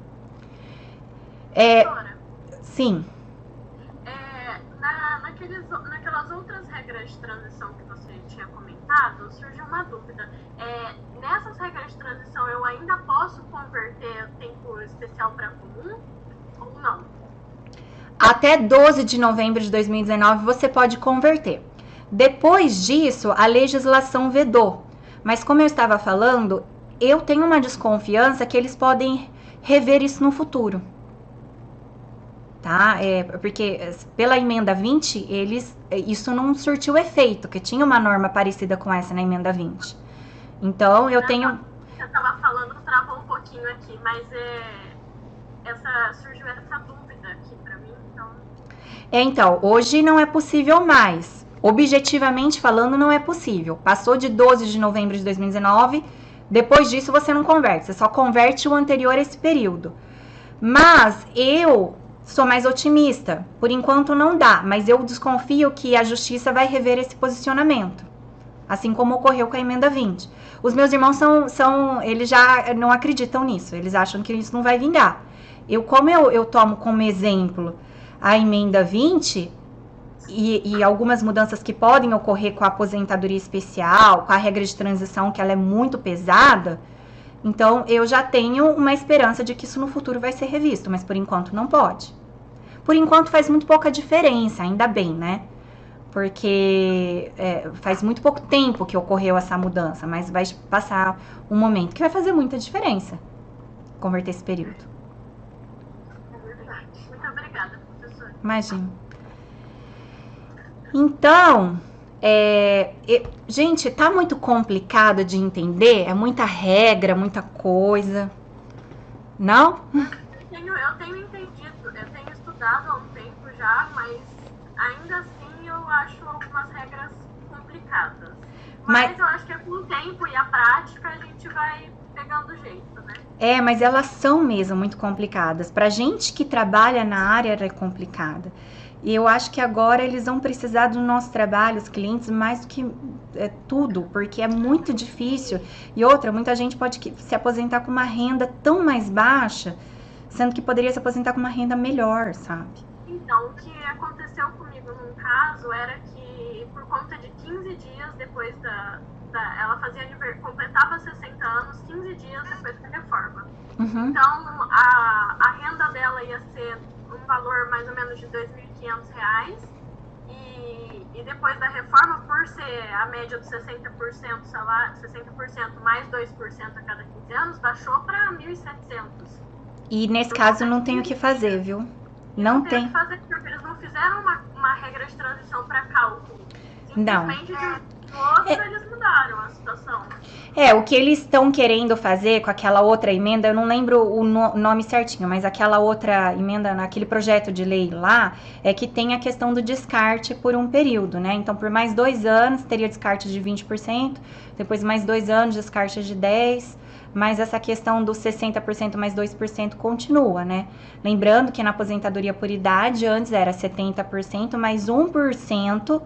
Speaker 1: Sim.
Speaker 4: Naquelas outras regras de transição que você tinha comentado, surgiu uma dúvida. Nessas regras de transição, eu ainda posso converter tempo especial para comum ou não?
Speaker 1: Até 12 de novembro de 2019 você pode converter. Depois disso, a legislação vedou. Mas como eu estava falando, eu tenho uma desconfiança que eles podem rever isso no futuro. Tá? Porque pela emenda 20, isso não surtiu efeito, que tinha uma norma parecida com essa na emenda 20. Então, eu tenho...
Speaker 4: Eu estava falando, travou um pouquinho aqui, mas surgiu essa dúvida aqui para mim, então...
Speaker 1: Então, hoje não é possível mais. objetivamente falando, não é possível. Passou de 12 de novembro de 2019, depois disso você não converte, você só converte o anterior a esse período. Mas eu sou mais otimista, por enquanto não dá, mas eu desconfio que a justiça vai rever esse posicionamento, assim como ocorreu com a emenda 20. Os meus irmãos eles já não acreditam nisso, eles acham que isso não vai vingar. Como eu tomo como exemplo a emenda 20 e algumas mudanças que podem ocorrer com a aposentadoria especial, com a regra de transição, que ela é muito pesada, então eu já tenho uma esperança de que isso no futuro vai ser revisto, mas por enquanto não pode. Por enquanto faz muito pouca diferença, ainda bem, né? Porque faz muito pouco tempo que ocorreu essa mudança, mas vai passar um momento que vai fazer muita diferença converter esse período.
Speaker 5: É verdade. Muito obrigada, professora.
Speaker 1: Imagina. Então, gente, tá muito complicado de entender, é muita regra, muita coisa, não?
Speaker 5: Eu tenho entendido, eu tenho estudado há um tempo já, mas ainda assim eu acho algumas regras complicadas. Mas eu acho que com o tempo e a prática a gente vai pegando o jeito, né?
Speaker 1: Mas elas são mesmo muito complicadas. Pra gente que trabalha na área, ela é complicada. E eu acho que agora eles vão precisar do nosso trabalho, os clientes, mais do que tudo, porque é muito difícil. E outra, muita gente pode se aposentar com uma renda tão mais baixa, sendo que poderia se aposentar com uma renda melhor, sabe?
Speaker 5: Então, o que aconteceu comigo num caso era que, por conta de 15 dias depois ela completava 60 anos, 15 dias depois da reforma.
Speaker 1: Uhum.
Speaker 5: Então, a renda dela ia ser um valor mais ou menos de R$ 2.500, e depois da reforma, por ser a média dos 60% salário, 60% mais 2% a cada 15 anos, baixou para 1.700.
Speaker 1: E nesse caso não tem o que fazer, viu? Não tem.
Speaker 5: O que fazer, porque eles não fizeram uma regra de transição para cálculo.
Speaker 1: Não.
Speaker 5: Simplesmente de um outro eles mudaram a situação.
Speaker 1: O que eles estão querendo fazer com aquela outra emenda, eu não lembro o nome certinho, mas aquela outra emenda, naquele projeto de lei lá, é que tem a questão do descarte por um período, né? Então, por mais 2 anos, teria descarte de 20%, depois mais 2 anos, descarte de 10%, mas essa questão dos 60% mais 2% continua, né? Lembrando que na aposentadoria por idade, antes era 70% mais 1%,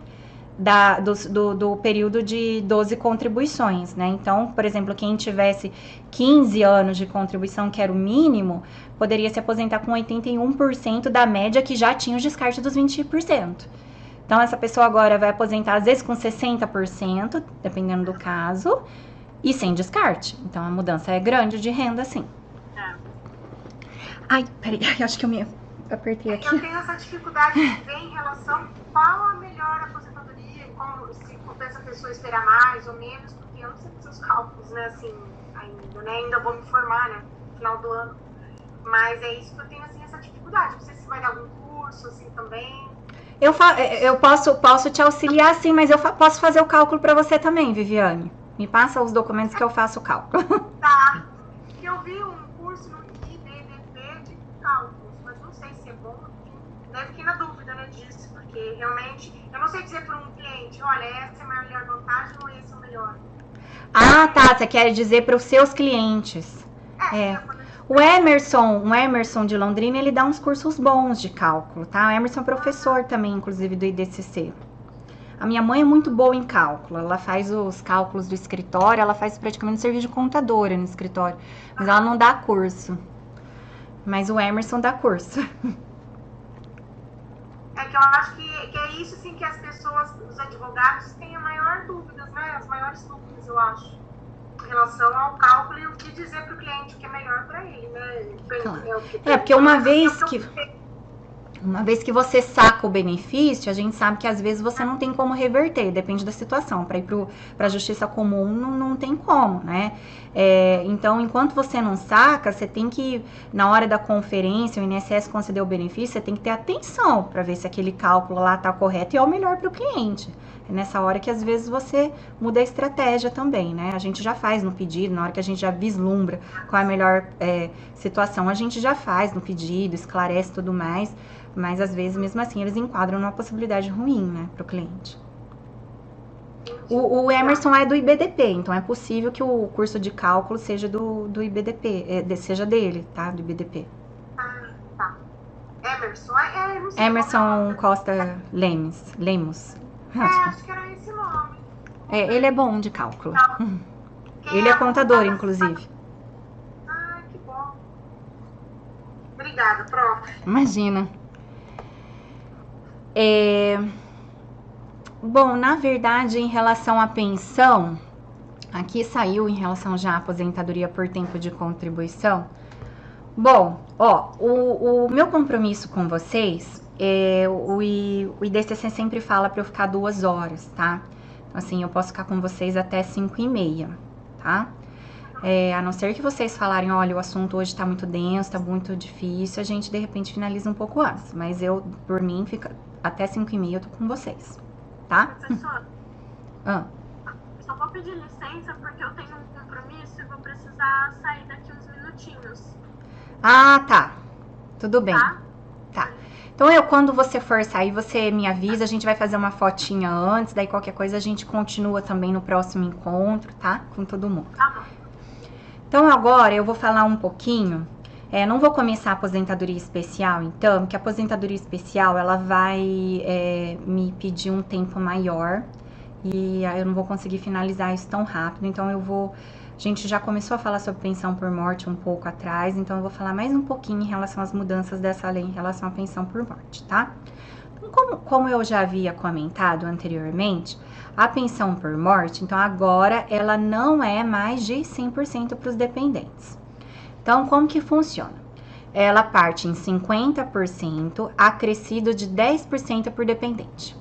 Speaker 1: do período de 12 contribuições, né? Então, por exemplo, quem tivesse 15 anos de contribuição, que era o mínimo, poderia se aposentar com 81% da média que já tinha o descarte dos 20%. Então, essa pessoa agora vai aposentar, às vezes, com 60%, dependendo do caso, e sem descarte. Então, a mudança é grande de renda, sim. Ai, peraí, acho que eu me apertei aqui.
Speaker 5: Eu tenho essa dificuldade de ver em relação qual a melhor aposentadoria, se compensa a pessoa esperar mais ou menos, porque eu não sei fazer os cálculos, né, assim, ainda, né, ainda vou me formar, né, no final do ano, mas é isso que eu tenho, assim, essa dificuldade. Não sei se vai dar algum curso, assim, também.
Speaker 1: Eu posso te auxiliar, sim, mas eu posso fazer o cálculo para você também, Viviane. Me passa os documentos que eu faço o cálculo.
Speaker 5: Tá, eu vi um curso no IBDP de cálculos, mas não sei se é bom, deve ficar na dúvida, né, disso, porque realmente, eu não sei dizer para um cliente, olha, essa é a melhor vantagem ou esse é o melhor.
Speaker 1: Ah, tá, você quer dizer para os seus clientes. O Emerson de Londrina, ele dá uns cursos bons de cálculo, tá? O Emerson é professor também, inclusive, do IDCC. A minha mãe é muito boa em cálculo, ela faz os cálculos do escritório, ela faz praticamente serviço de contadora no escritório, mas ela não dá curso. Mas o Emerson dá curso.
Speaker 5: É que eu acho que é isso, assim, que as pessoas, os advogados, têm a maior dúvidas, né? As maiores dúvidas, eu acho, em relação ao cálculo e o que dizer para o cliente que é melhor para ele, né?
Speaker 1: Claro. Porque uma vez que você saca o benefício, a gente sabe que às vezes você não tem como reverter, depende da situação. Para ir para a justiça comum, não tem como, né? Então, enquanto você não saca, você tem que, na hora da conferência, o INSS conceder o benefício, você tem que ter atenção para ver se aquele cálculo lá está correto e é o melhor para o cliente. É nessa hora que às vezes você muda a estratégia também, né? A gente já faz no pedido, na hora que a gente já vislumbra qual é a melhor situação, a gente já faz no pedido, esclarece tudo mais. Mas às vezes, mesmo assim, eles enquadram numa possibilidade ruim, né, para o cliente. O Emerson é do IBDP, então é possível que o curso de cálculo seja do IBDP, seja dele, tá? Do IBDP.
Speaker 5: Ah, tá. Emerson, não sei
Speaker 1: Emerson Costa Lemos.
Speaker 5: acho que era esse nome.
Speaker 1: Ele é bom de cálculo.
Speaker 5: Quem
Speaker 1: Ele é contador, inclusive.
Speaker 5: Ah, que bom. Obrigada, prof.
Speaker 1: Imagina. Bom, na verdade, em relação à pensão, aqui saiu em relação já à aposentadoria por tempo de contribuição. Bom, ó, o meu compromisso com vocês, o IDCC sempre fala para eu ficar 2 horas, tá? Assim, eu posso ficar com vocês até 5h30, tá? A não ser que vocês falarem, olha, o assunto hoje tá muito denso, tá muito difícil, a gente de repente finaliza um pouco antes. Mas eu, por mim, fica até 5h30 eu tô com vocês, tá?
Speaker 5: Professora, só vou pedir licença porque eu tenho um compromisso e vou precisar sair daqui uns minutinhos.
Speaker 1: Ah, tá. Tudo bem.
Speaker 5: Tá?
Speaker 1: Então, quando você for sair, você me avisa, a gente vai fazer uma fotinha antes, daí qualquer coisa a gente continua também no próximo encontro, tá? Com todo mundo.
Speaker 5: Tá bom.
Speaker 1: Então, agora eu vou falar um pouquinho, não vou começar a aposentadoria especial, então, porque a aposentadoria especial, ela vai me pedir um tempo maior, e aí eu não vou conseguir finalizar isso tão rápido, então a gente já começou a falar sobre pensão por morte um pouco atrás, então eu vou falar mais um pouquinho em relação às mudanças dessa lei em relação à pensão por morte, tá? Então, como eu já havia comentado anteriormente, a pensão por morte, então agora ela não é mais de 100% para os dependentes. Então, como que funciona? Ela parte em 50%, acrescido de 10% por dependente.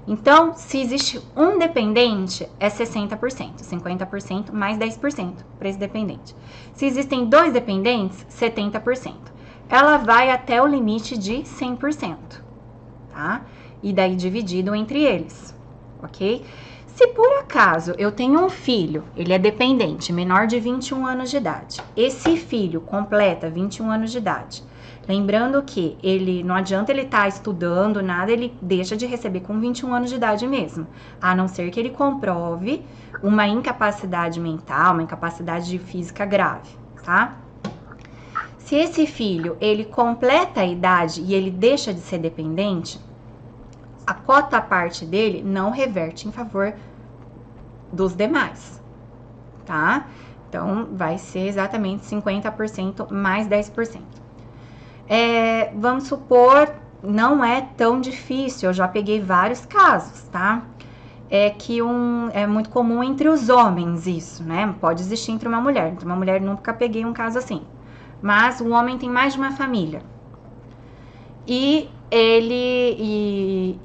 Speaker 1: Então, se existe um dependente, é 60%, 50% mais 10% para esse dependente. Se existem 2 dependentes, 70%. Ela vai até o limite de 100%, tá? E daí dividido entre eles, ok? Se por acaso eu tenho um filho, ele é dependente, menor de 21 anos de idade. Esse filho completa 21 anos de idade. Lembrando que não adianta ele estar estudando, nada, ele deixa de receber com 21 anos de idade mesmo. A não ser que ele comprove uma incapacidade mental, uma incapacidade física grave, tá? Se esse filho, ele completa a idade e ele deixa de ser dependente, a cota parte dele não reverte em favor dos demais, tá? Então, vai ser exatamente 50% mais 10%. Vamos supor, não é tão difícil, eu já peguei vários casos, tá? É muito comum entre os homens isso, né? Pode existir entre uma mulher nunca peguei um caso assim. Mas o homem tem mais de uma família. E ele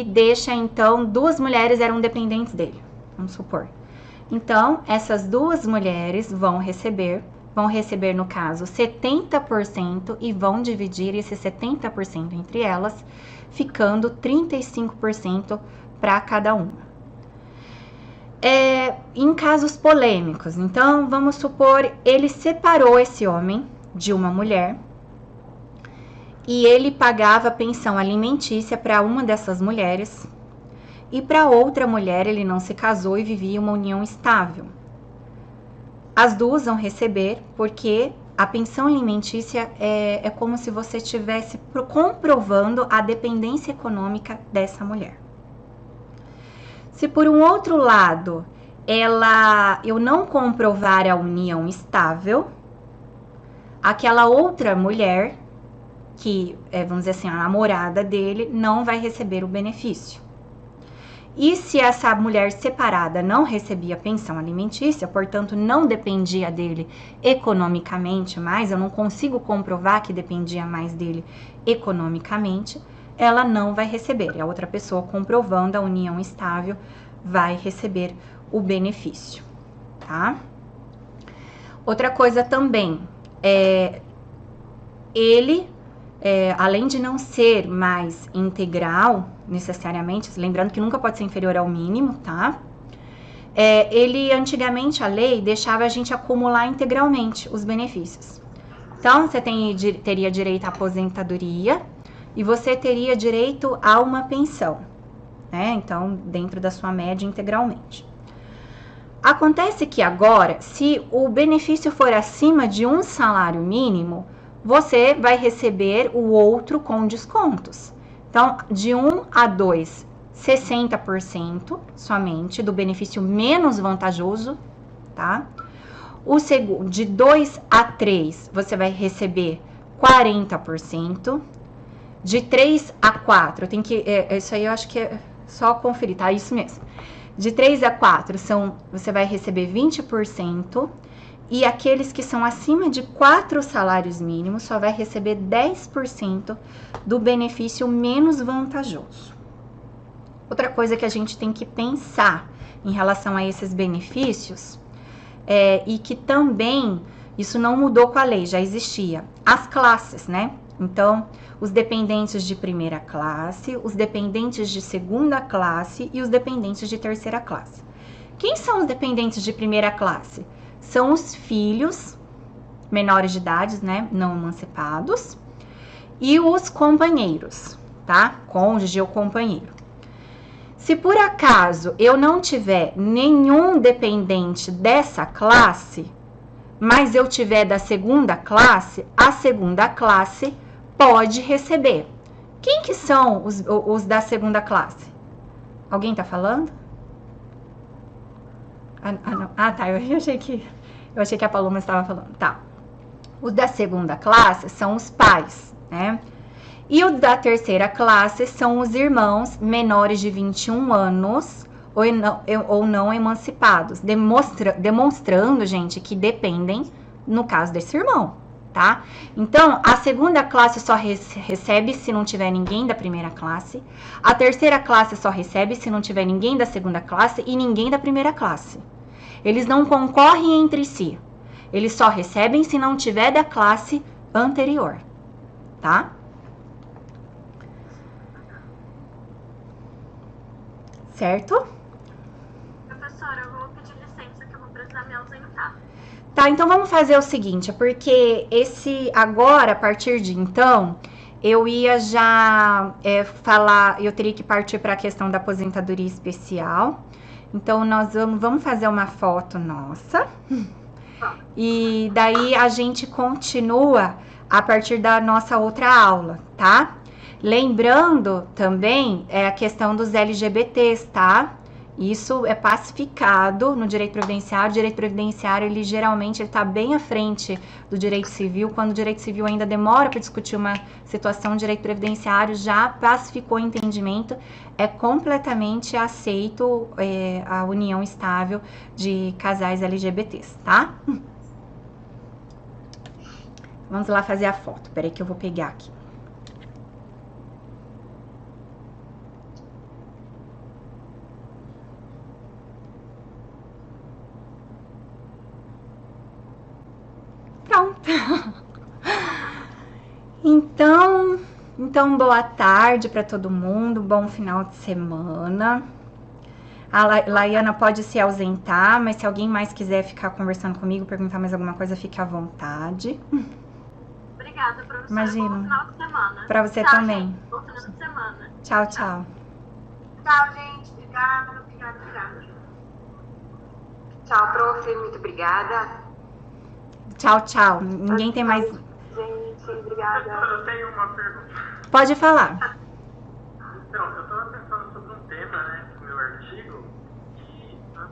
Speaker 1: deixa, então, 2 mulheres eram dependentes dele, vamos supor. Então, essas 2 mulheres vão receber, no caso, 70% e vão dividir esse 70% entre elas, ficando 35% para cada uma. Em casos polêmicos, então, vamos supor, ele separou esse homem de uma mulher e ele pagava pensão alimentícia para uma dessas mulheres e para outra mulher ele não se casou e vivia uma união estável. As 2 vão receber porque a pensão alimentícia é como se você estivesse comprovando a dependência econômica dessa mulher. Se por um outro lado eu não comprovar a união estável, aquela outra mulher, que vamos dizer assim, a namorada dele, não vai receber o benefício. E se essa mulher separada não recebia pensão alimentícia, portanto não dependia dele economicamente mais, eu não consigo comprovar que dependia mais dele economicamente, ela não vai receber. A outra pessoa, comprovando a união estável, vai receber o benefício, tá? Outra coisa também, além de não ser mais integral, necessariamente, lembrando que nunca pode ser inferior ao mínimo, tá? Antigamente, a lei deixava a gente acumular integralmente os benefícios. Então, você teria direito à aposentadoria e você teria direito a uma pensão. né? Então, dentro da sua média integralmente. Acontece que agora, se o benefício for acima de um salário mínimo, você vai receber o outro com descontos. Então, de 1 a 2, 60% somente do benefício menos vantajoso, tá? O segundo, de 2 a 3, você vai receber 40%. De 3 a 4, tem que, isso aí eu acho que é só conferir, tá? Isso mesmo. De 3 a 4, você vai receber 20%. E aqueles que são acima de 4 salários mínimos, só vai receber 10% do benefício menos vantajoso. Outra coisa que a gente tem que pensar em relação a esses benefícios, e que também, isso não mudou com a lei, já existia, as classes, né? Então, os dependentes de primeira classe, os dependentes de segunda classe e os dependentes de terceira classe. Quem são os dependentes de primeira classe? São os filhos menores de idade, né, não emancipados, e os companheiros, tá? Cônjuge ou companheiro. Se por acaso eu não tiver nenhum dependente dessa classe, mas eu tiver da segunda classe, a segunda classe pode receber. Quem que são os da segunda classe? Alguém tá falando? Não. Tá, eu achei que a Paloma estava falando. Tá. Os da segunda classe são os pais, né? E os da terceira classe são os irmãos menores de 21 anos ou não emancipados, demonstrando, gente, que dependem, no caso desse irmão, tá? Então, a segunda classe só recebe se não tiver ninguém da primeira classe, a terceira classe só recebe se não tiver ninguém da segunda classe e ninguém da primeira classe. Eles não concorrem entre si, eles só recebem se não tiver da classe anterior, tá? Certo?
Speaker 5: Professora, eu vou pedir licença que eu vou precisar me ausentar.
Speaker 1: Tá, então vamos fazer o seguinte, porque agora, a partir de então, eu ia já falar, eu teria que partir para a questão da aposentadoria especial. Então, nós vamos fazer uma foto nossa. E daí a gente continua a partir da nossa outra aula, tá? Lembrando também a questão dos LGBTs, tá? Isso é pacificado no direito previdenciário. O direito previdenciário, ele geralmente está bem à frente do direito civil. Quando o direito civil ainda demora para discutir uma situação, o direito previdenciário já pacificou o entendimento. É completamente aceito a união estável de casais LGBTs, tá? Vamos lá fazer a foto. Peraí que eu vou pegar aqui. Pronto. Então, boa tarde para todo mundo, bom final de semana. A Laiana pode se ausentar, mas se alguém mais quiser ficar conversando comigo, perguntar mais alguma coisa, fique à vontade.
Speaker 5: Obrigada, professora.
Speaker 1: Imagina.
Speaker 5: Bom final de semana.
Speaker 1: Para você
Speaker 5: Tchau,
Speaker 1: também.
Speaker 5: Gente. Bom final de semana.
Speaker 1: Tchau, tchau.
Speaker 5: Tchau, gente. Obrigada. Tchau, prof. Muito obrigada.
Speaker 1: Tchau, tchau. Ninguém tem mais...
Speaker 5: Gente, obrigada.
Speaker 3: Eu tenho uma pergunta.
Speaker 1: Pode falar.
Speaker 3: Então, eu estava pensando sobre um tema, né, no meu artigo, e estava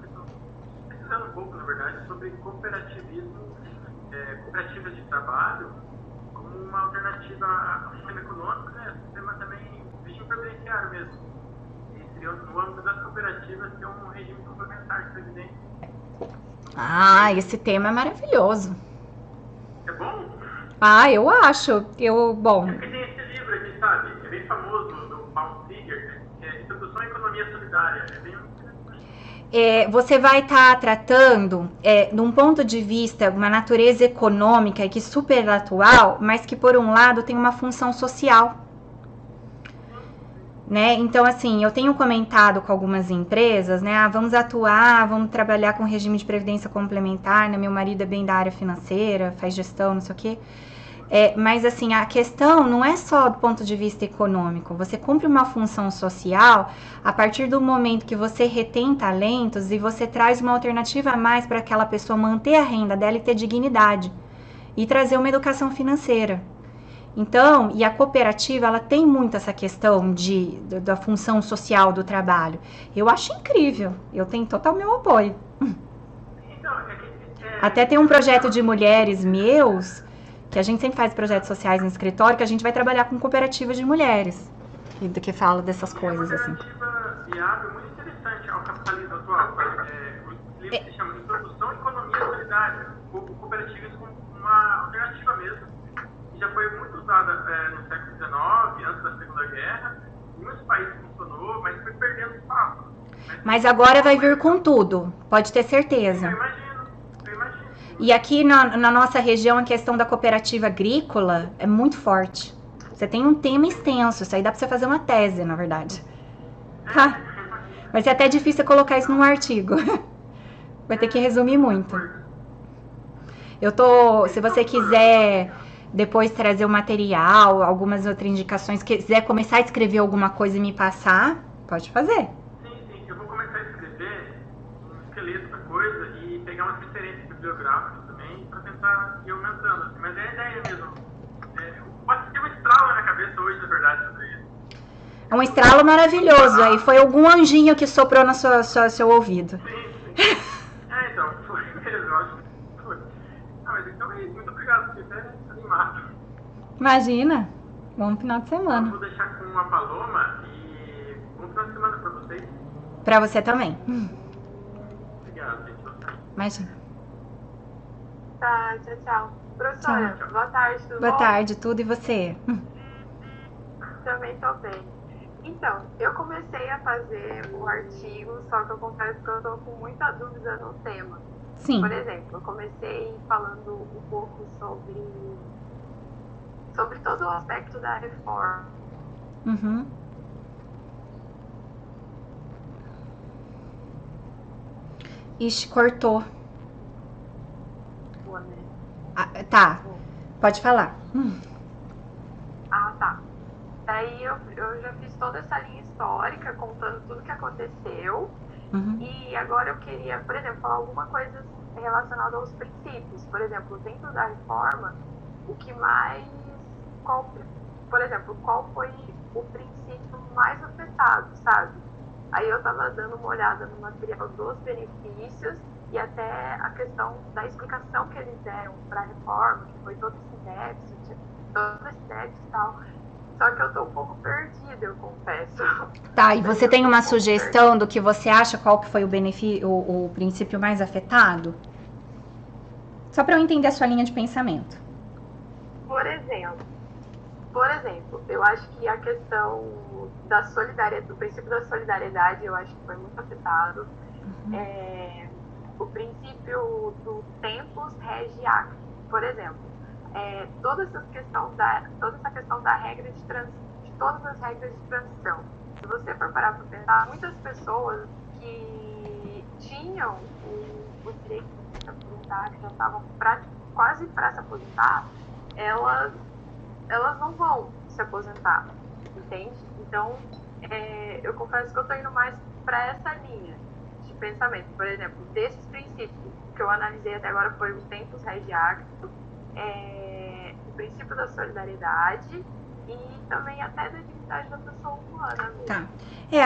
Speaker 3: pesquisando um pouco, na verdade, sobre cooperativismo, cooperativas de trabalho, como uma alternativa ao sistema econômico, né, sistema também, regime previdenciário mesmo. E seria, no âmbito das cooperativas, ter um regime complementar de previdência.
Speaker 1: Ah, esse tema é maravilhoso.
Speaker 3: É bom?
Speaker 1: Ah, eu acho. Bom...
Speaker 3: É porque tem esse livro aqui, sabe? É bem famoso, do Paul Seeger, que é Introdução à Economia Solidária. É bem...
Speaker 1: Você vai estar tratando, de um ponto de vista, uma natureza econômica que é super atual, mas que, por um lado, tem uma função social. Né? Então, assim, eu tenho comentado com algumas empresas, né? Vamos atuar, vamos trabalhar com regime de previdência complementar, né? Meu marido é bem da área financeira, faz gestão, não sei o quê. Mas assim, a questão não é só do ponto de vista econômico. Você cumpre uma função social a partir do momento que você retém talentos e você traz uma alternativa a mais para aquela pessoa manter a renda dela e ter dignidade. E trazer uma educação financeira. Então, e a cooperativa, ela tem muito essa questão da função social do trabalho. Eu acho incrível. Eu tenho total meu apoio. Até tem um projeto de mulheres meus, que a gente sempre faz projetos sociais no escritório, que a gente vai trabalhar com cooperativas de mulheres, que fala dessas coisas, assim.
Speaker 6: É uma alternativa viável, muito interessante ao capitalismo atual. O livro se chama Introdução à Economia Solidária. Cooperativas como uma alternativa mesmo, que já foi muito usada no século XIX, antes da Segunda Guerra. Em muitos países funcionou, mas foi perdendo espaço.
Speaker 1: Mas agora vai vir com tudo, pode ter certeza.
Speaker 6: Eu imagino.
Speaker 1: E aqui na nossa região, a questão da cooperativa agrícola é muito forte. Você tem um tema extenso, isso aí dá pra você fazer uma tese, na verdade. Tá? Vai ser até difícil colocar isso num artigo. Vai ter que resumir muito. Se você quiser depois trazer o material, algumas outras indicações, quiser começar a escrever alguma coisa e me passar, pode fazer.
Speaker 6: Sim, eu vou começar a escrever um esqueleto da coisa e pegar umas referências bibliográficas também para tentar ir aumentando. Assim. Mas é a ideia mesmo. Pode ter um estralo na minha cabeça hoje, na verdade, sobre isso.
Speaker 1: É um estralo maravilhoso aí. Foi algum anjinho que soprou no seu ouvido.
Speaker 6: Sim. Então, foi mesmo. Acho que foi. Mas então é isso. Muito obrigado. Fiquei até animado.
Speaker 1: Imagina. Bom final de semana.
Speaker 6: Eu vou deixar com a Paloma e bom final de semana para vocês.
Speaker 1: Para você também.
Speaker 6: Obrigado, gente.
Speaker 1: Imagina.
Speaker 5: Tá, tchau. Professora,
Speaker 1: Tchau.
Speaker 5: Boa tarde, tudo
Speaker 1: Boa
Speaker 5: bom?
Speaker 1: tarde, tudo e você?
Speaker 5: Também tô bem. Então, eu comecei a fazer o artigo, só que eu confesso que eu tô com muita dúvida no tema.
Speaker 1: Sim.
Speaker 5: Por exemplo, eu comecei falando um pouco sobre todo o aspecto da reforma.
Speaker 1: Uhum. Ixi, cortou. Tá, pode falar.
Speaker 5: Ah, tá. Daí eu já fiz toda essa linha histórica, contando tudo que aconteceu.
Speaker 1: Uhum.
Speaker 5: E agora eu queria, por exemplo, falar alguma coisa relacionada aos princípios. Por exemplo, dentro da reforma, por exemplo, qual foi o princípio mais afetado, sabe? Aí eu tava dando uma olhada no material dos benefícios e até a questão da explicação que eles deram para a reforma, que foi todo esse déficit e tal. Só que eu tô um pouco perdida, eu confesso.
Speaker 1: Tá, e você tem uma sugestão do que você acha, qual que foi o princípio mais afetado? Só para eu entender a sua linha de pensamento.
Speaker 5: Por exemplo, eu acho que a questão da solidariedade, do princípio da solidariedade, eu acho que foi muito afetado.
Speaker 1: Uhum.
Speaker 5: O princípio do tempus regi actum, por exemplo, toda essa questão da regra de todas as regras de transição. Se você for parar para pensar, muitas pessoas que tinham o direito de se aposentar, que já estavam quase para se aposentar, elas não vão se aposentar, entende? Então, eu confesso que eu estou indo mais para essa linha de pensamento. Por exemplo, desses princípios que eu analisei até agora foi o tempus regi actum, o princípio da solidariedade e também até da dignidade da pessoa humana mesmo.
Speaker 1: Tá.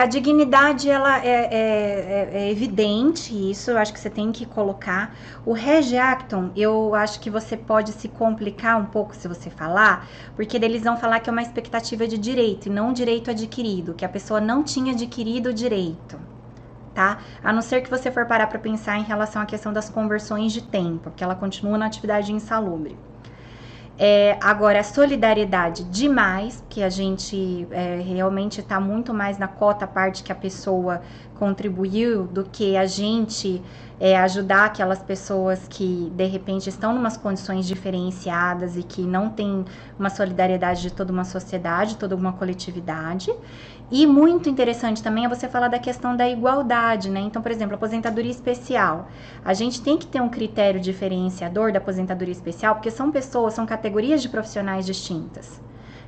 Speaker 1: A dignidade, ela é evidente, isso eu acho que você tem que colocar. O regi actum, eu acho que você pode se complicar um pouco se você falar, porque eles vão falar que é uma expectativa de direito e não direito adquirido, que a pessoa não tinha adquirido o direito, tá? A não ser que você for parar para pensar em relação à questão das conversões de tempo, porque ela continua na atividade insalubre. Agora, a solidariedade demais, que a gente realmente está muito mais na cota parte que a pessoa contribuiu do que a gente ajudar aquelas pessoas que de repente estão em umas condições diferenciadas e que não tem uma solidariedade de toda uma sociedade, toda uma coletividade. E muito interessante também é você falar da questão da igualdade, né? Então, por exemplo, aposentadoria especial. A gente tem que ter um critério diferenciador da aposentadoria especial, porque são pessoas, são categorias de profissionais distintas.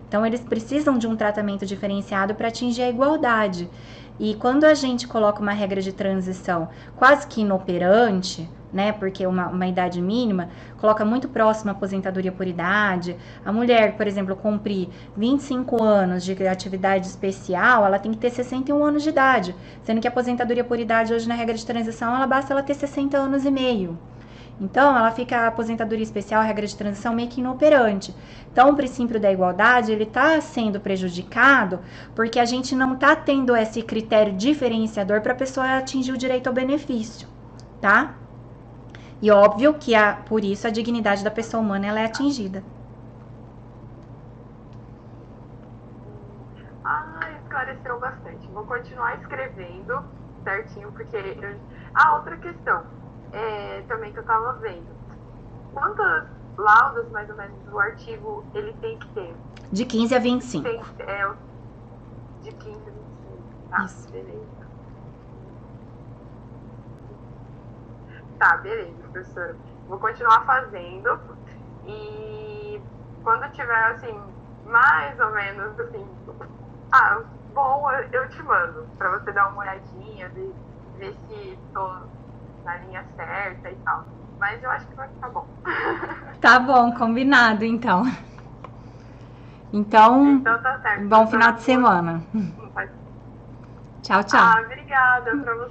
Speaker 1: Então, eles precisam de um tratamento diferenciado para atingir a igualdade. E quando a gente coloca uma regra de transição quase que inoperante, né, porque uma idade mínima, coloca muito próximo a aposentadoria por idade. A mulher, por exemplo, cumprir 25 anos de atividade especial, ela tem que ter 61 anos de idade, sendo que a aposentadoria por idade hoje na regra de transição, basta ela ter 60 anos e meio. Então, ela fica a aposentadoria especial, a regra de transição meio que inoperante. Então, o princípio da igualdade, ele está sendo prejudicado porque a gente não está tendo esse critério diferenciador para a pessoa atingir o direito ao benefício, tá? E óbvio que, por isso, a dignidade da pessoa humana ela é atingida.
Speaker 7: Esclareceu bastante. Vou continuar escrevendo certinho, porque... outra questão, também que eu estava vendo. Quantas laudas, mais ou menos, do artigo ele tem que ter?
Speaker 1: De 15 a 25.
Speaker 7: De 15 a 25. Tá,
Speaker 1: isso.
Speaker 7: Beleza. Tá, beleza, professora. Vou continuar fazendo e quando tiver, assim, mais ou menos, assim, bom, eu te mando pra você dar uma olhadinha, ver se tô na linha certa e tal. Mas eu acho que vai ficar bom.
Speaker 1: Tá bom, combinado, então. Então
Speaker 7: tá certo.
Speaker 1: Bom final de semana. Tchau, tchau.
Speaker 7: Obrigada pra você.